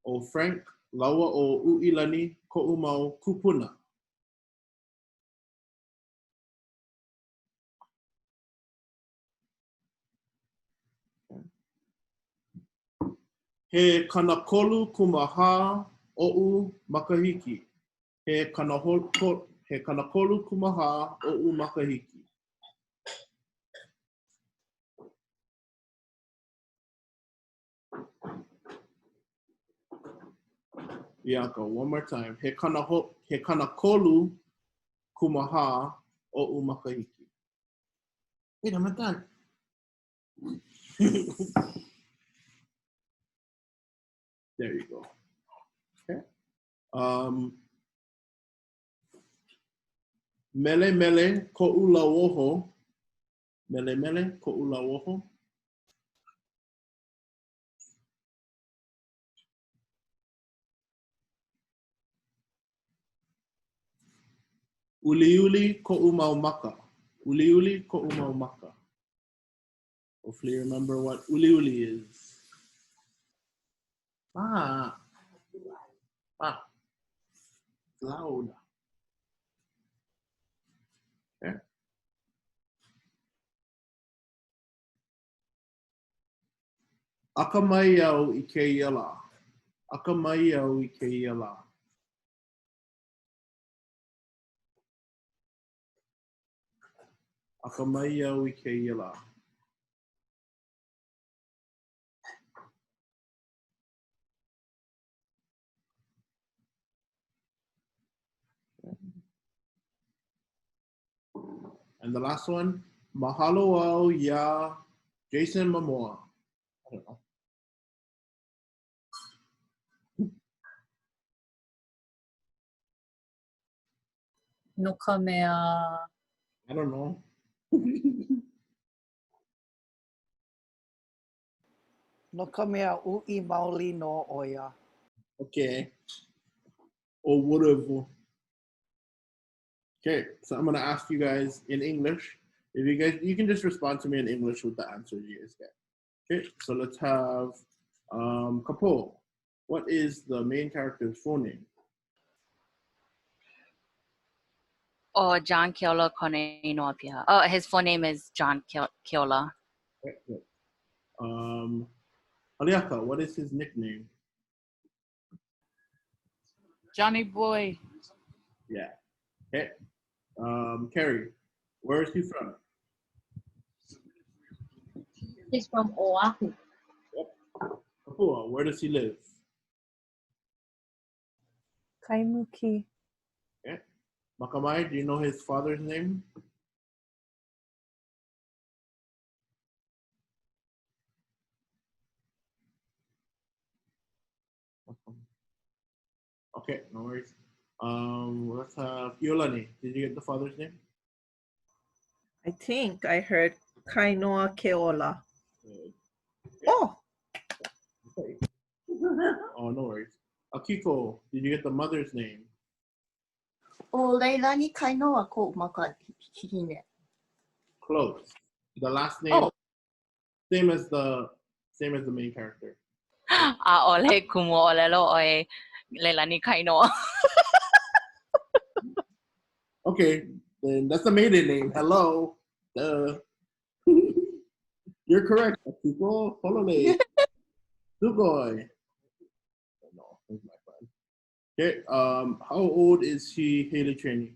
O Frank lawa o u'ilani ko'u mau kupuna. He kanakolu kumaha o'u makahiki. He kanakolu kumaha o'u makahiki. Bianca, one more time. He kanakolu kumaha o'u makahiki. Wait, I'm not done. There you go. Okay. Mele mele ko'u lauoho. Mele mele ko'u lauoho. Uli uli ko'u mau maka. Uli uli ko'u mau maka. Hopefully you remember what uli uli is. Loud. Okay. Akamai au I ke iala. Akamai au I ke iala. Akamai au I ke iala. And the last one, mahalo au ya Jason Momoa. I don't know. No ka mea. I don't know. No ka mea u'i maoli no oia. Okay. Or whatever. Okay, so I'm gonna ask you guys in English. If you can just respond to me in English with the answers you guys get. Okay, so let's have Kapo. What is the main character's full name? Oh, John Keola Koneinoapia. Oh, his full name is John Keola. Okay, good. Aliaka, what is his nickname? Johnny Boy. Yeah. Okay. Carrie, where is he from? He's from Oahu. Yep. Kapua, where does he live? Kaimuki. Okay. Makamai, do you know his father's name? Okay, no worries. Let's have Yolani. Did you get the father's name? I think I heard Kainoa Keola. Oh! Okay. Oh, no worries. Akiko, did you get the mother's name? O leilani kainoa ko makahiki. Close. The last name, same as the main character. A'ole kumu olelo oe leilani kainoa. Okay, then that's the maiden name. Hello. You're correct. Akiko, Holole. Sugoi. No, he's my friend. Okay, how old is he, Haley Cheney?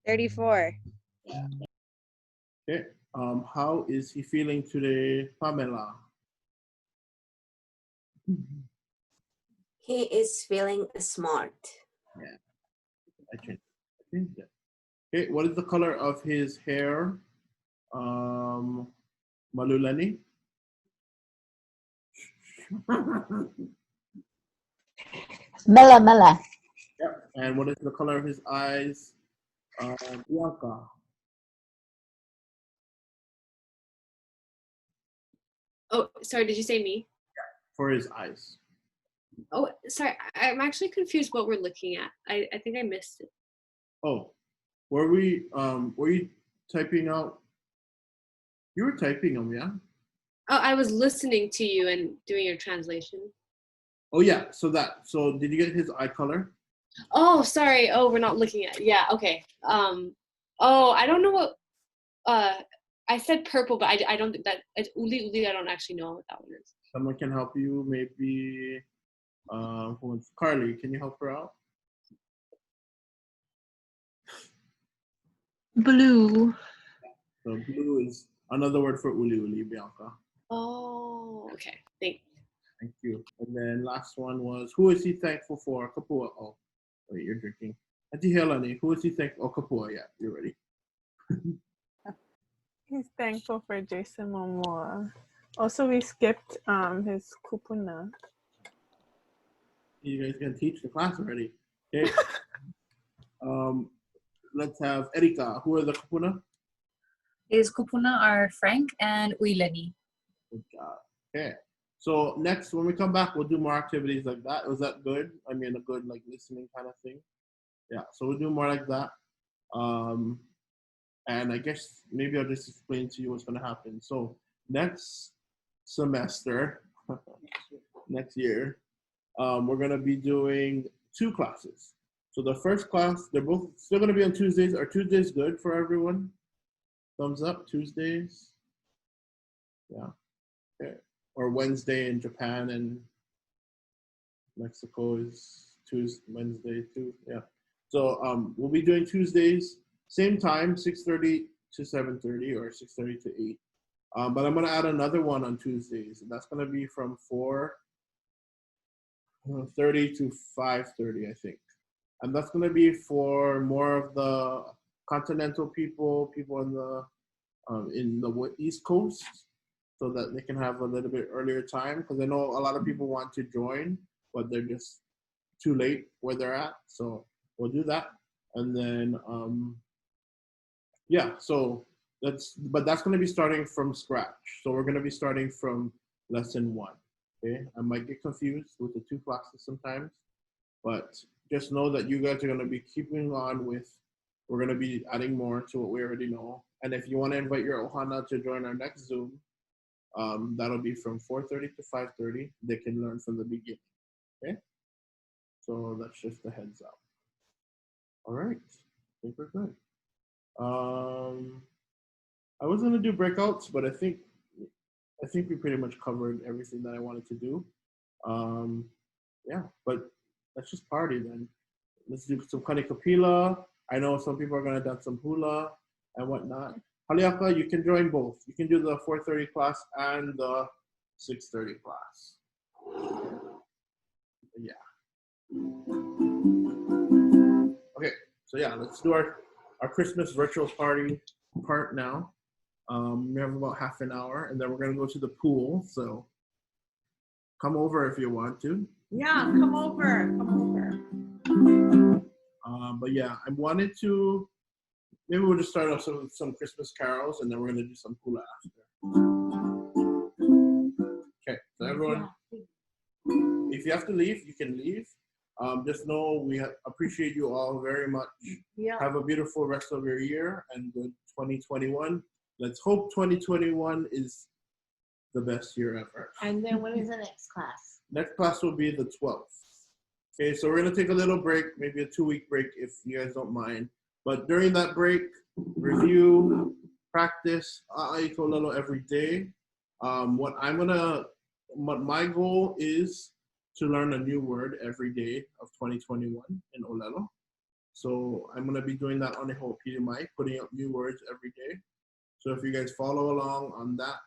34. Okay, how is he feeling today, Pamela? He is feeling smart. Yeah, I changed that. Okay, what is the color of his hair, Malulani? Mela Mela. Yep. And what is the color of his eyes, Bianca? Oh, sorry, did you say me? For his eyes. Oh, sorry, I'm actually confused what we're looking at. I think I missed it. Oh, were you typing out? You were typing them, yeah? Oh, I was listening to you and doing your translation. Oh yeah, so did you get his eye color? Oh, sorry. Oh, we're not looking at. Yeah, okay. Oh, I don't know what. I said purple, but I don't think that it's uli uli. I don't actually know what that one is. Someone can help you, maybe. Carly, can you help her out? Blue. So blue is another word for uli uli, Bianca. Oh, okay. Thanks. Thank you. And then last one was, who is he thankful for? Kapua. Oh, wait, you're drinking. Auntie Helani, who is he thankful? Oh, Kapua, yeah, you're ready. He's thankful for Jason Momoa. Also, we skipped his kupuna. You guys can teach the class already. Okay. Let's have Erika. Who are the kupuna? His kupuna are Frank and Uilani. Good job. Okay. So next, when we come back, we'll do more activities like that. Was that good? I mean, a good like listening kind of thing. Yeah. So we'll do more like that. And I guess maybe I'll just explain to you what's going to happen. So next semester, next year, we're going to be doing 2 classes. So the first class, they're both still going to be on Tuesdays. Are Tuesdays good for everyone? Thumbs up, Tuesdays. Yeah. Okay. Or Wednesday in Japan and Mexico is Tuesday, Wednesday too. Yeah. So we'll be doing Tuesdays, same time, 6:30 to 7:30 or 6:30 to 8. But I'm going to add another one on Tuesdays, and that's going to be from 4:30 to 5:30, I think. And that's going to be for more of the continental people in the East Coast, so that they can have a little bit earlier time. Because I know a lot of people want to join, but they're just too late where they're at. So we'll do that. And then, yeah, so that's going to be starting from scratch. So we're going to be starting from lesson 1. Okay, I might get confused with the 2 classes sometimes, but just know that you guys are going to be keeping on with, we're going to be adding more to what we already know. And if you want to invite your ohana to join our next Zoom, that'll be from 4:30 to 5:30. They can learn from the beginning. Okay, so that's just a heads up. All right, I think we're good. I was gonna do breakouts, but I think we pretty much covered everything that I wanted to do. Yeah, but let's just party then. Let's do some kanikapila. I know some people are gonna dance some hula and whatnot. Haliaka, you can join both. You can do the 4:30 class and the 6:30 class. Yeah. Okay, so yeah, let's do our Christmas virtual party part now. We have about half an hour, and then we're gonna go to the pool. So come over if you want to. Yeah, come over. But yeah, I wanted to. Maybe we'll just start off with some Christmas carols, and then we're gonna do some hula after. Okay, so everyone, if you have to leave, you can leave. Just know we appreciate you all very much. Yeah. Have a beautiful rest of your year and good 2021. Let's hope 2021 is the best year ever. And then when is the next class? Next class will be the 12th. Okay, so we're gonna take a little break, maybe a 2-week break if you guys don't mind. But during that break, review, practice ʻAʻA LELO every day. What my goal is to learn a new word every day of 2021 in ʻOLELO. So I'm gonna be doing that on a Ho'opili Mai, putting up new words every day. So if you guys follow along on that,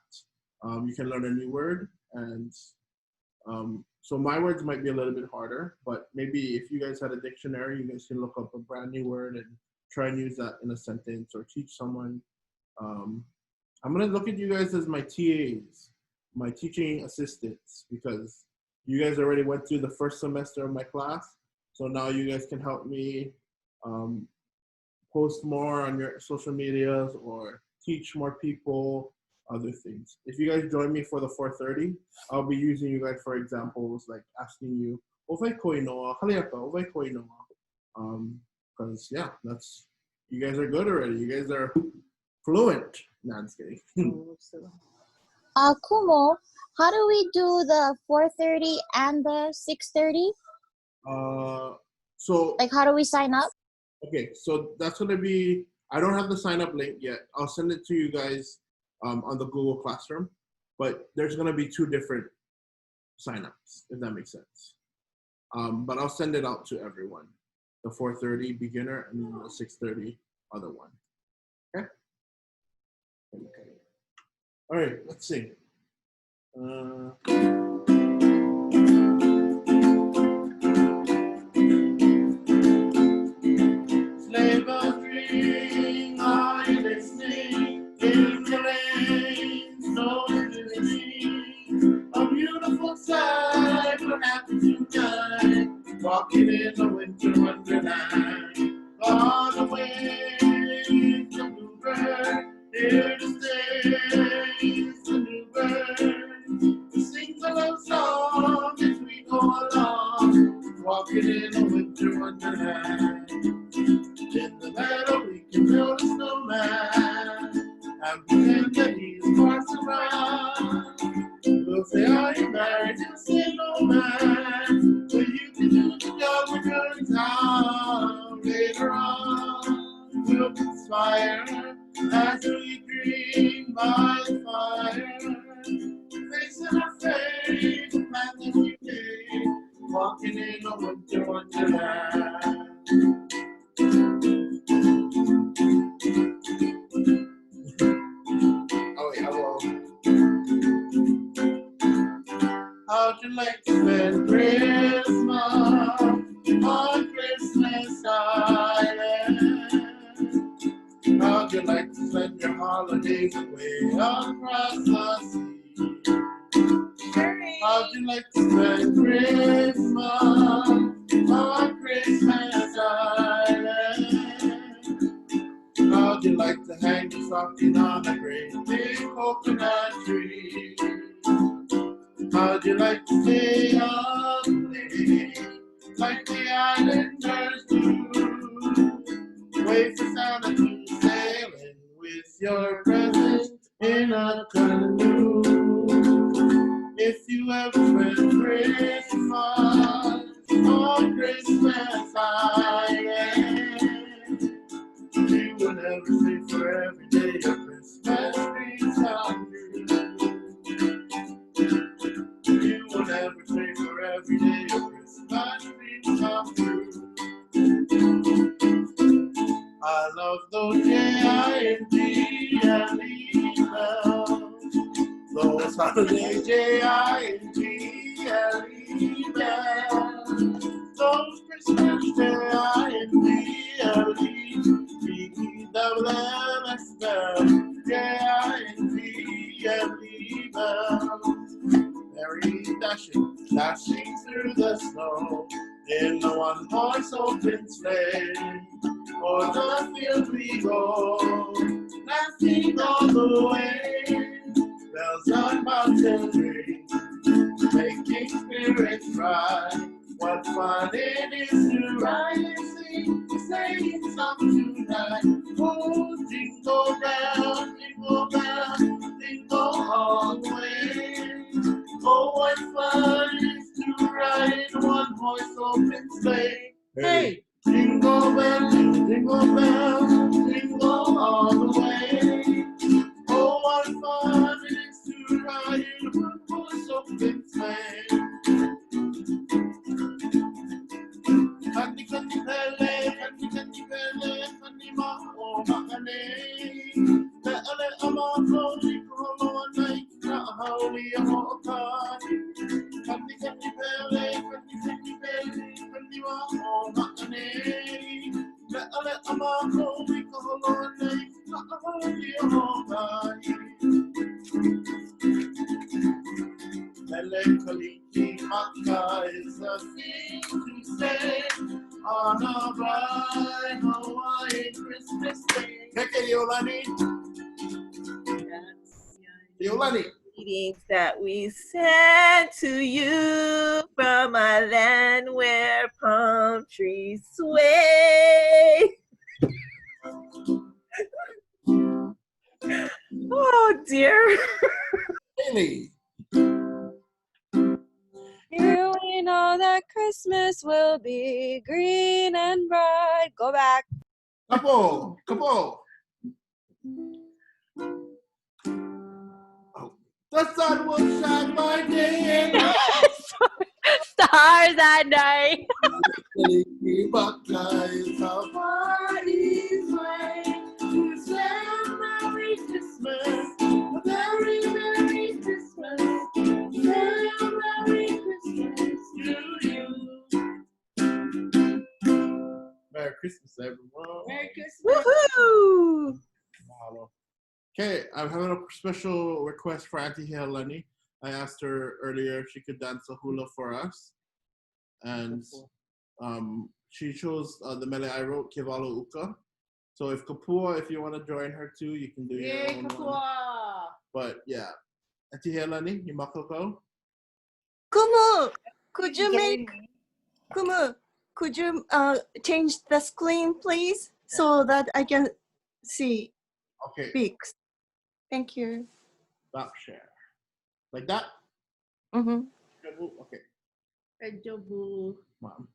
you can learn a new word. And so my words might be a little bit harder, but maybe if you guys had a dictionary, you guys can look up a brand new word and try and use that in a sentence or teach someone. I'm gonna look at you guys as my TAs, my teaching assistants, because you guys already went through the first semester of my class. So now you guys can help me post more on your social medias or teach more people other things. If you guys join me for the 4:30, I'll be using you guys for examples, like asking you, "Ovai koinoa, haleaka, ovai koinoa." Because yeah, that's, you guys are good already. You guys are fluent. No, I'm just kidding. Kumo, how do we do the 4:30 and the 6:30? So Like, how do we sign up? okay, so that's gonna be, I don't have the sign up link yet. I'll send it to you guys on the Google Classroom, but there's gonna be 2 different signups, if that makes sense. But I'll send it out to everyone. The 4:30 beginner and the 6:30 other one. Okay? Okay. All right, let's see. Slave bells ring, are you listening? In the rain, snow is glistening. A beautiful sight, we're happy tonight. Walking in the winter wonderland. Far away, the bluebird, here to stay is the new bird. Sings a love song as we go along. Walking in the winter wonderland. In the meadow we can build a snowman and pretend that he's passing around. We'll say, "Are you married?" He'll say, "No, man." But you can do the job when you're in town. Later on, we'll conspire as we dream by the fire. Facing our fate, the plan that we made, walking in a winter wonderland. Oh wait, I will. How'd you like to spend Christmas on Christmas Island? How'd you like to spend your holidays away across the sea? How'd you like to spend Christmas on Christmas Island? How'd you like to hang your stocking on a great big coconut tree? How'd you like to stay up late, like the islanders do? Wait for Santa to sail in with your presents in a canoe. If you ever spend Christmas on Christmas Island, you will never see for every day your Christmas dreams come true. You will never pay for every day your Christmas dreams come true. I love those J-I-N-G-L-E bells, those holiday J-I-N-G-L-E bells, those Christmas J-I-N-G-L-E-B-E-double-M-S bells, J-I-N-G-L-E bells. Merry dashing, dashing through the snow in a one-horse open sleigh. O'er the field we go, laughing all the way. Bells on mountain ring, making spirits bright. What fun it is to ride and sing, sleighing song tonight. Oh, jingle bells, jingle all the way. Oh, what fun it is to ride in a one-horse open sleigh. Hey! Jingle bells, jingle all the way. Oh, what fun it is to ride in a one-horse open sleigh. Le'ale amako i koloa nei ka hauli a ho'okani. Kani kani pele, kani pele, kani wa o ma'anei. Le'ale amako i koloa nei ka hauli a ho'okani. Lele kaliki maka is a thing to say on a bright Hawaiian Christmas day. Keke Yolani. Yolani. Greetings that we send to you from a land where palm trees sway. Oh dear. Haley. Here we know that Christmas will be green and bright. Go back. Couple. Oh, the sun will shine by day and night. Stars at night. Merry Christmas. Merry Christmas. Merry Christmas to you. Merry Christmas, everyone. Merry Christmas. Woohoo! Mahalo. Okay, I'm having a special request for Auntie Heleni. I asked her earlier if she could dance a hula for us. And she chose the mele I wrote, Kevalo Uka. So if Kapua, if you want to join her too, you can do your own Kapua. one. But yeah. Auntie Heleni, you makoko? Kumu, could you change the screen, please, so that I can see? Okay. Speaks. Thank you. Stop share. Like that? Mm-hmm. Okay. Jobu. Mom.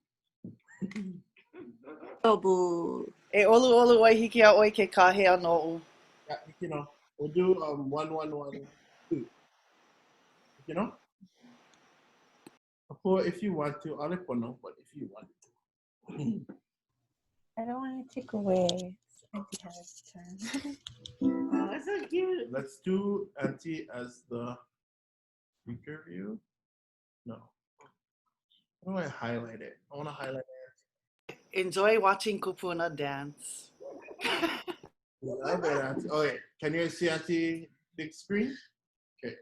Obu. E olu ai hiki a oi ke kahe anō. Yeah, you know, we'll do 1 1 1 2. You know? Or if you want to, I'll let you know, but if you want to. I don't want to take away Auntie Heather's turn. Oh, that's so cute. Let's do Auntie as the speaker view. No. How do I highlight it? I want to highlight it. Enjoy watching Kupuna dance. Love it, Auntie. Oh, wait. Can you see Auntie big screen? Okay.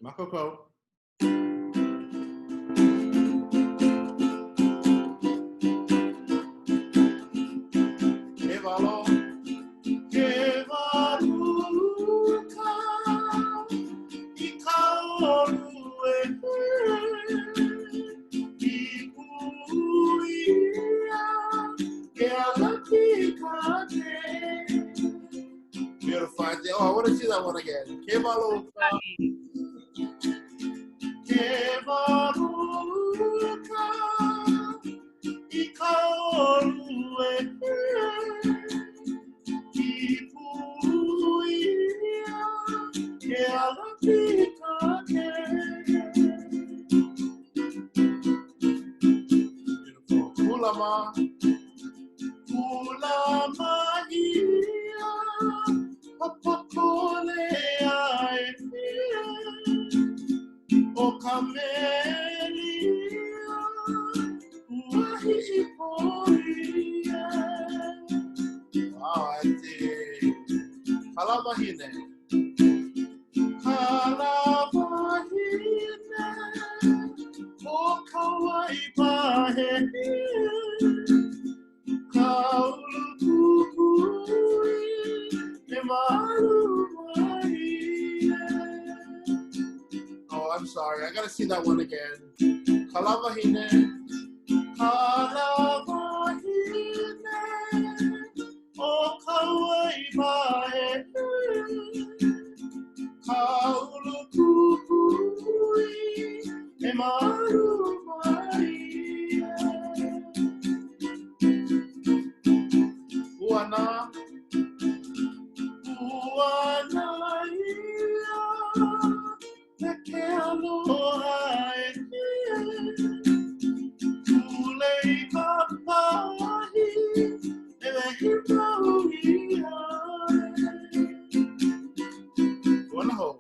Makoko. Kevalo. Kevaluka. Ikaolue. Ipuia. Kealapikate. Beautiful. Oh, I want to see that one again. Kevaluka. Kevaluka. Ikaolue. Ipuia. Kealapikate. Beautiful. Ulama. Ulama ia. Papakole ai. O camelia. Uahi ipoia. Wow, I see. Kalamahine. Kalamahine. O Kauai pahe. Kaulu kukui. E maru mai. Oh, I'm sorry. I gotta see that one again. Kalamahine. Kalamahine. O Kauai pahe. Kaulu kukui. E maru mai. Uana. Uana ia. Peke aloha e Kulei papahi. E Wonderful.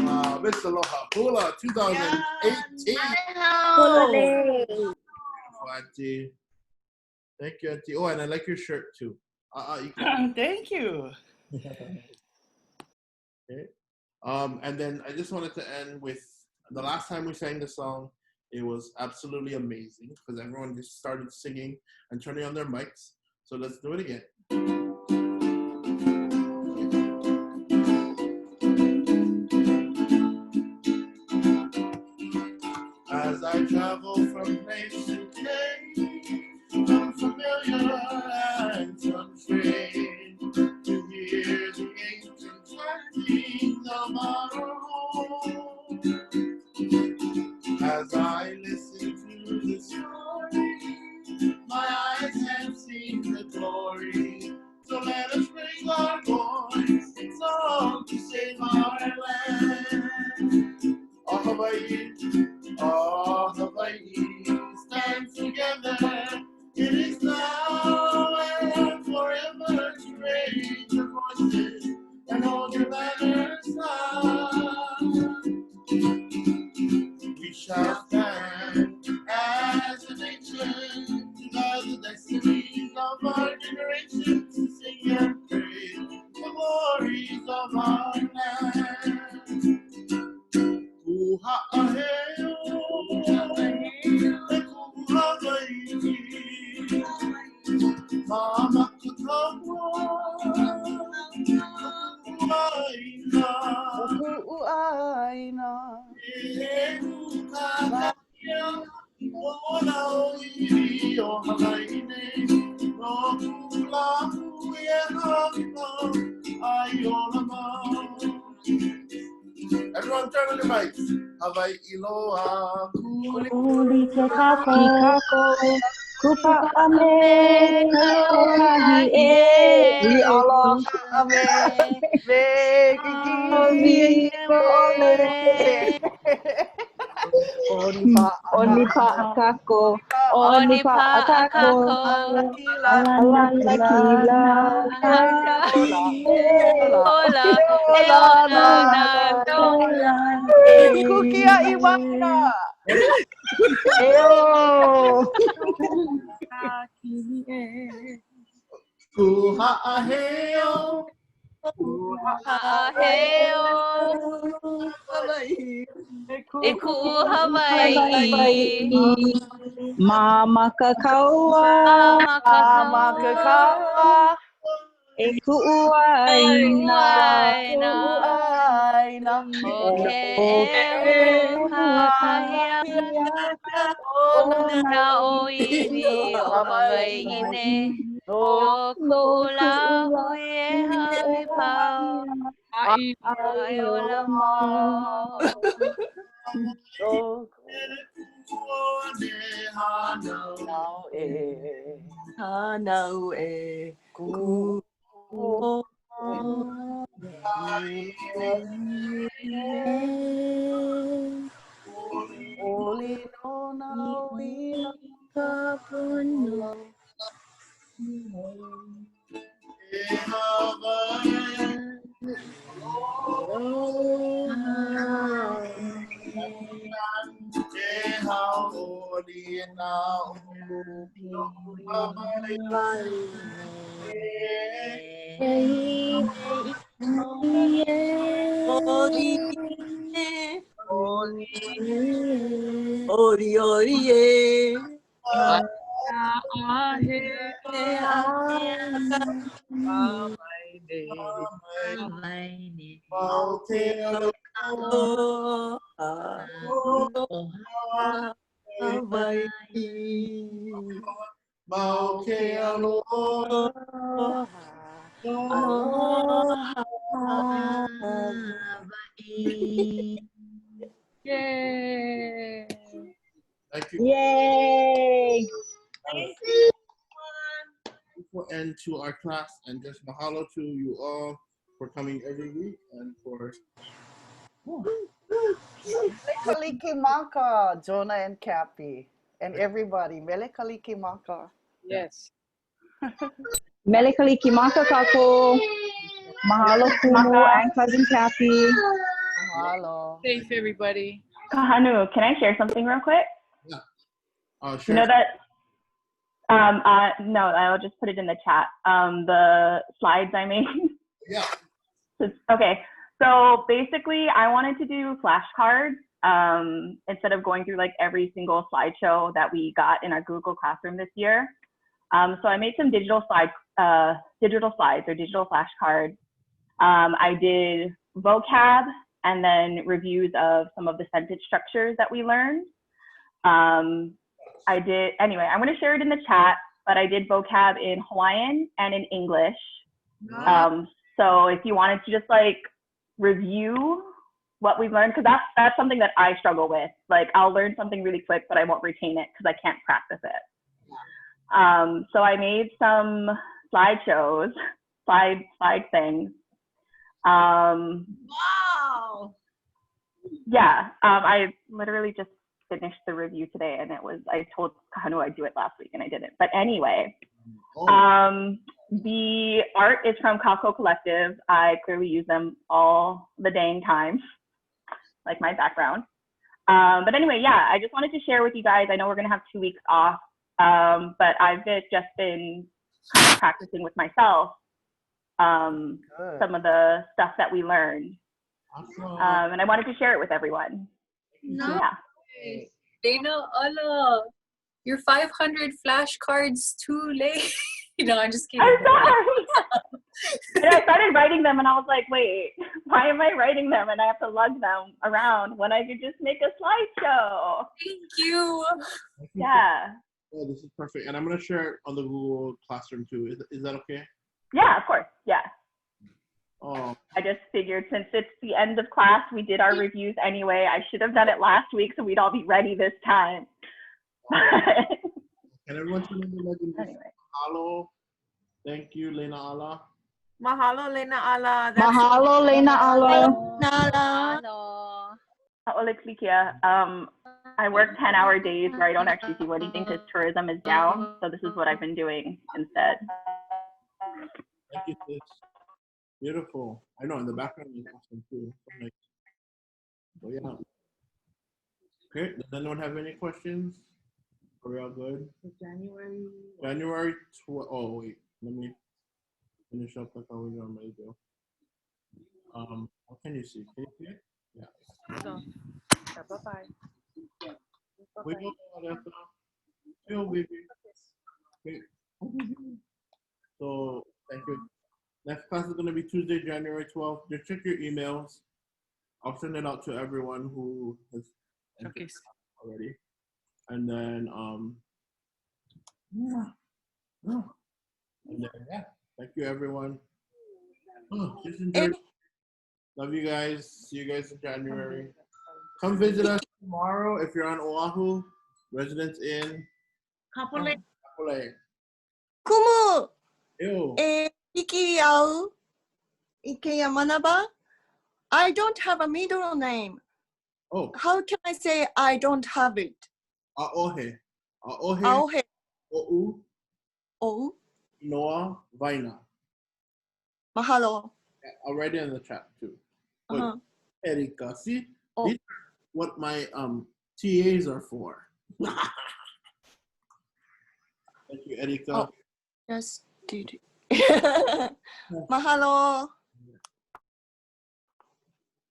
Wow, Miss Aloha Pula 2018. Auntie. Thank you, Auntie. Oh, and I like your shirt too. You can... Thank you. Okay. And then I just wanted to end with the last time we sang the song. It was absolutely amazing because everyone just started singing and turning on their mics. So let's do it again. As I travel from place to place, unfamiliar and untrained, to hear the ancient chantings of our own. As I listen to the story, my eyes have seen the glory. So let us bring our voice in song to save our land. Oh, Hawaii, oh, Hawaii, stand together. It is now and forever to raise your voices and hold your banners high. We shall stand as a nation to guide the destinies of our generation, to sing and praise the glories of our land. ʻAʻa, Mama everyone turn on your mics. Hawaii Iloa. Uli ke kākou, kupaʻa me kaʻokahi e. Uli aloha me kiki ole. Oni paʻa kākou, oni paʻa kākou, alana kila Ola, Kukia iwana. Eo. Kuha'aheo. Kuha'aheo. Eku Hawaii. Mama kakaua. Mama kakaua. Eku uaina. Na oiwi o Hawaii ne. O kula huie hawi pau. Ai ola mo. Hanau e ku Oli no na wina kapuno. Ori ori e. Yay! Thank you. Yay! And to our class, and just mahalo to you all for coming every week and for. Kalikimaka, Jonah and Cappy, and everybody. Mele kalikimaka. Yes. Mele kalikimaka kākou. Mahalo kumu and cousin Cappy. Mahalo. Safe, everybody. Kahanu, can I share something real quick? Yeah. You know that? No, I'll just put it in the chat. The slides I made. Yeah. Okay. So basically, I wanted to do flashcards instead of going through like every single slideshow that we got in our Google Classroom this year. So I made some digital slides or digital flashcards. I did vocab and then reviews of some of the sentence structures that we learned. Anyway, I'm going to share it in the chat, but I did vocab in Hawaiian and in English. So if you wanted to just like review what we've learned, because that's something that I struggle with. Like I'll learn something really quick, but I won't retain it because I can't practice it. So I made some slideshows, slide things. Wow. Yeah, I literally just finished the review today, and I told Kahanu I'd do it last week and I didn't. But anyway, the art is from Kākou Collective. I clearly use them all the dang time, like my background. But anyway, yeah, I just wanted to share with you guys. I know we're gonna have 2 weeks off, but I've just been kind of practicing with myself some of the stuff that we learned. And I wanted to share it with everyone. So, yeah. Dana, Allah, your 500 flashcards too late. No, I'm just kidding. I'm sorry. And I started writing them and I was like, wait, why am I writing them and I have to lug them around when I could just make a slideshow? Thank you. Yeah. Oh, this is perfect. And I'm going to share it on the Google Classroom too. Is that okay? Yeah, of course. Yeah. Oh. I just figured since it's the end of class, we did our reviews anyway. I should have done it last week so we'd all be ready this time. Can everyone tell me the legend? Anyway. Mahalo. Thank you, Lena Allah. Mahalo, Lena Allah. Mahalo, Lena Allah. I work 10-hour days where I don't actually do anything because tourism is down. So this is what I've been doing instead. Thank you, sis. Beautiful. I know in the background is awesome too. Like, oh yeah. Okay. Does anyone have any questions? Are we all good? January 12th. Oh wait, let me finish up like I was normally do. What can you see? Can you see it? Yeah. So, bye-bye. We go Yo, baby. Okay. So thank you. Next class is going to be Tuesday, January 12th. Just check your emails. I'll send it out to everyone who has already. And then, and then, yeah. Thank you, everyone. Just enjoy. Love you guys. See you guys in January. Come visit us tomorrow if you're on Oahu. Residents in Kapolei. Kumu. Ew. Iki au. Ike Yamanaba. I don't have a middle name. Oh. How can I say I don't have it? ʻAʻohe. ʻAʻohe. ʻAʻohe. O'u. O'u. Noa. Vaina. Mahalo. I'll write it in the chat too. Erika, see? Oh. These are what my TAs are for. Thank you, Erika. Oh, yes, did. Mahalo.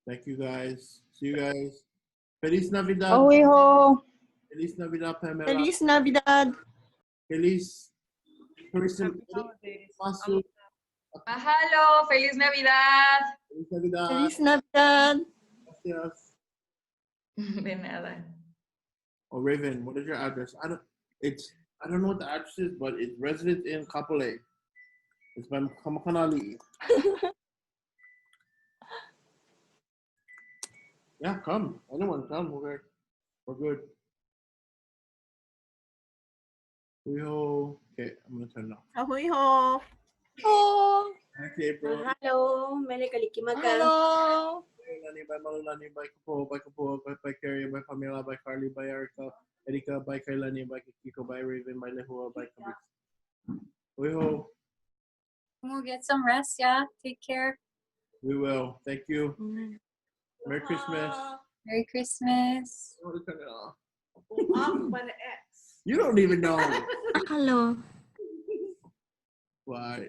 Thank you guys. See you guys. Feliz Navidad. Oh, hijo. Feliz Navidad, Pamela. Feliz Navidad. Feliz Masu. Mahalo, Feliz Navidad. Feliz Navidad. Feliz Navidad. Gracias. De nada. Oh, Raven, what is your address? I don't know what the address is, but it's resident in Kapolei. It's by Kamakanali. Yeah, come. Anyone come. We're good. Okay, I'm gonna turn it off. Ahuiho. Oh, Okay, April. mahalo, mele kalikimaka. Hello. By Malulani, by Kapo, by Carrie, by Pamela, by Carly, by Erika, by Kailani, by Kiko, by Raven, by Lehua, by Kabis. We'll get some rest, yeah? Take care. We will. Thank you. Merry Christmas. Merry Christmas. I want to turn it off. Off by the X. You don't even know. Hello. Why?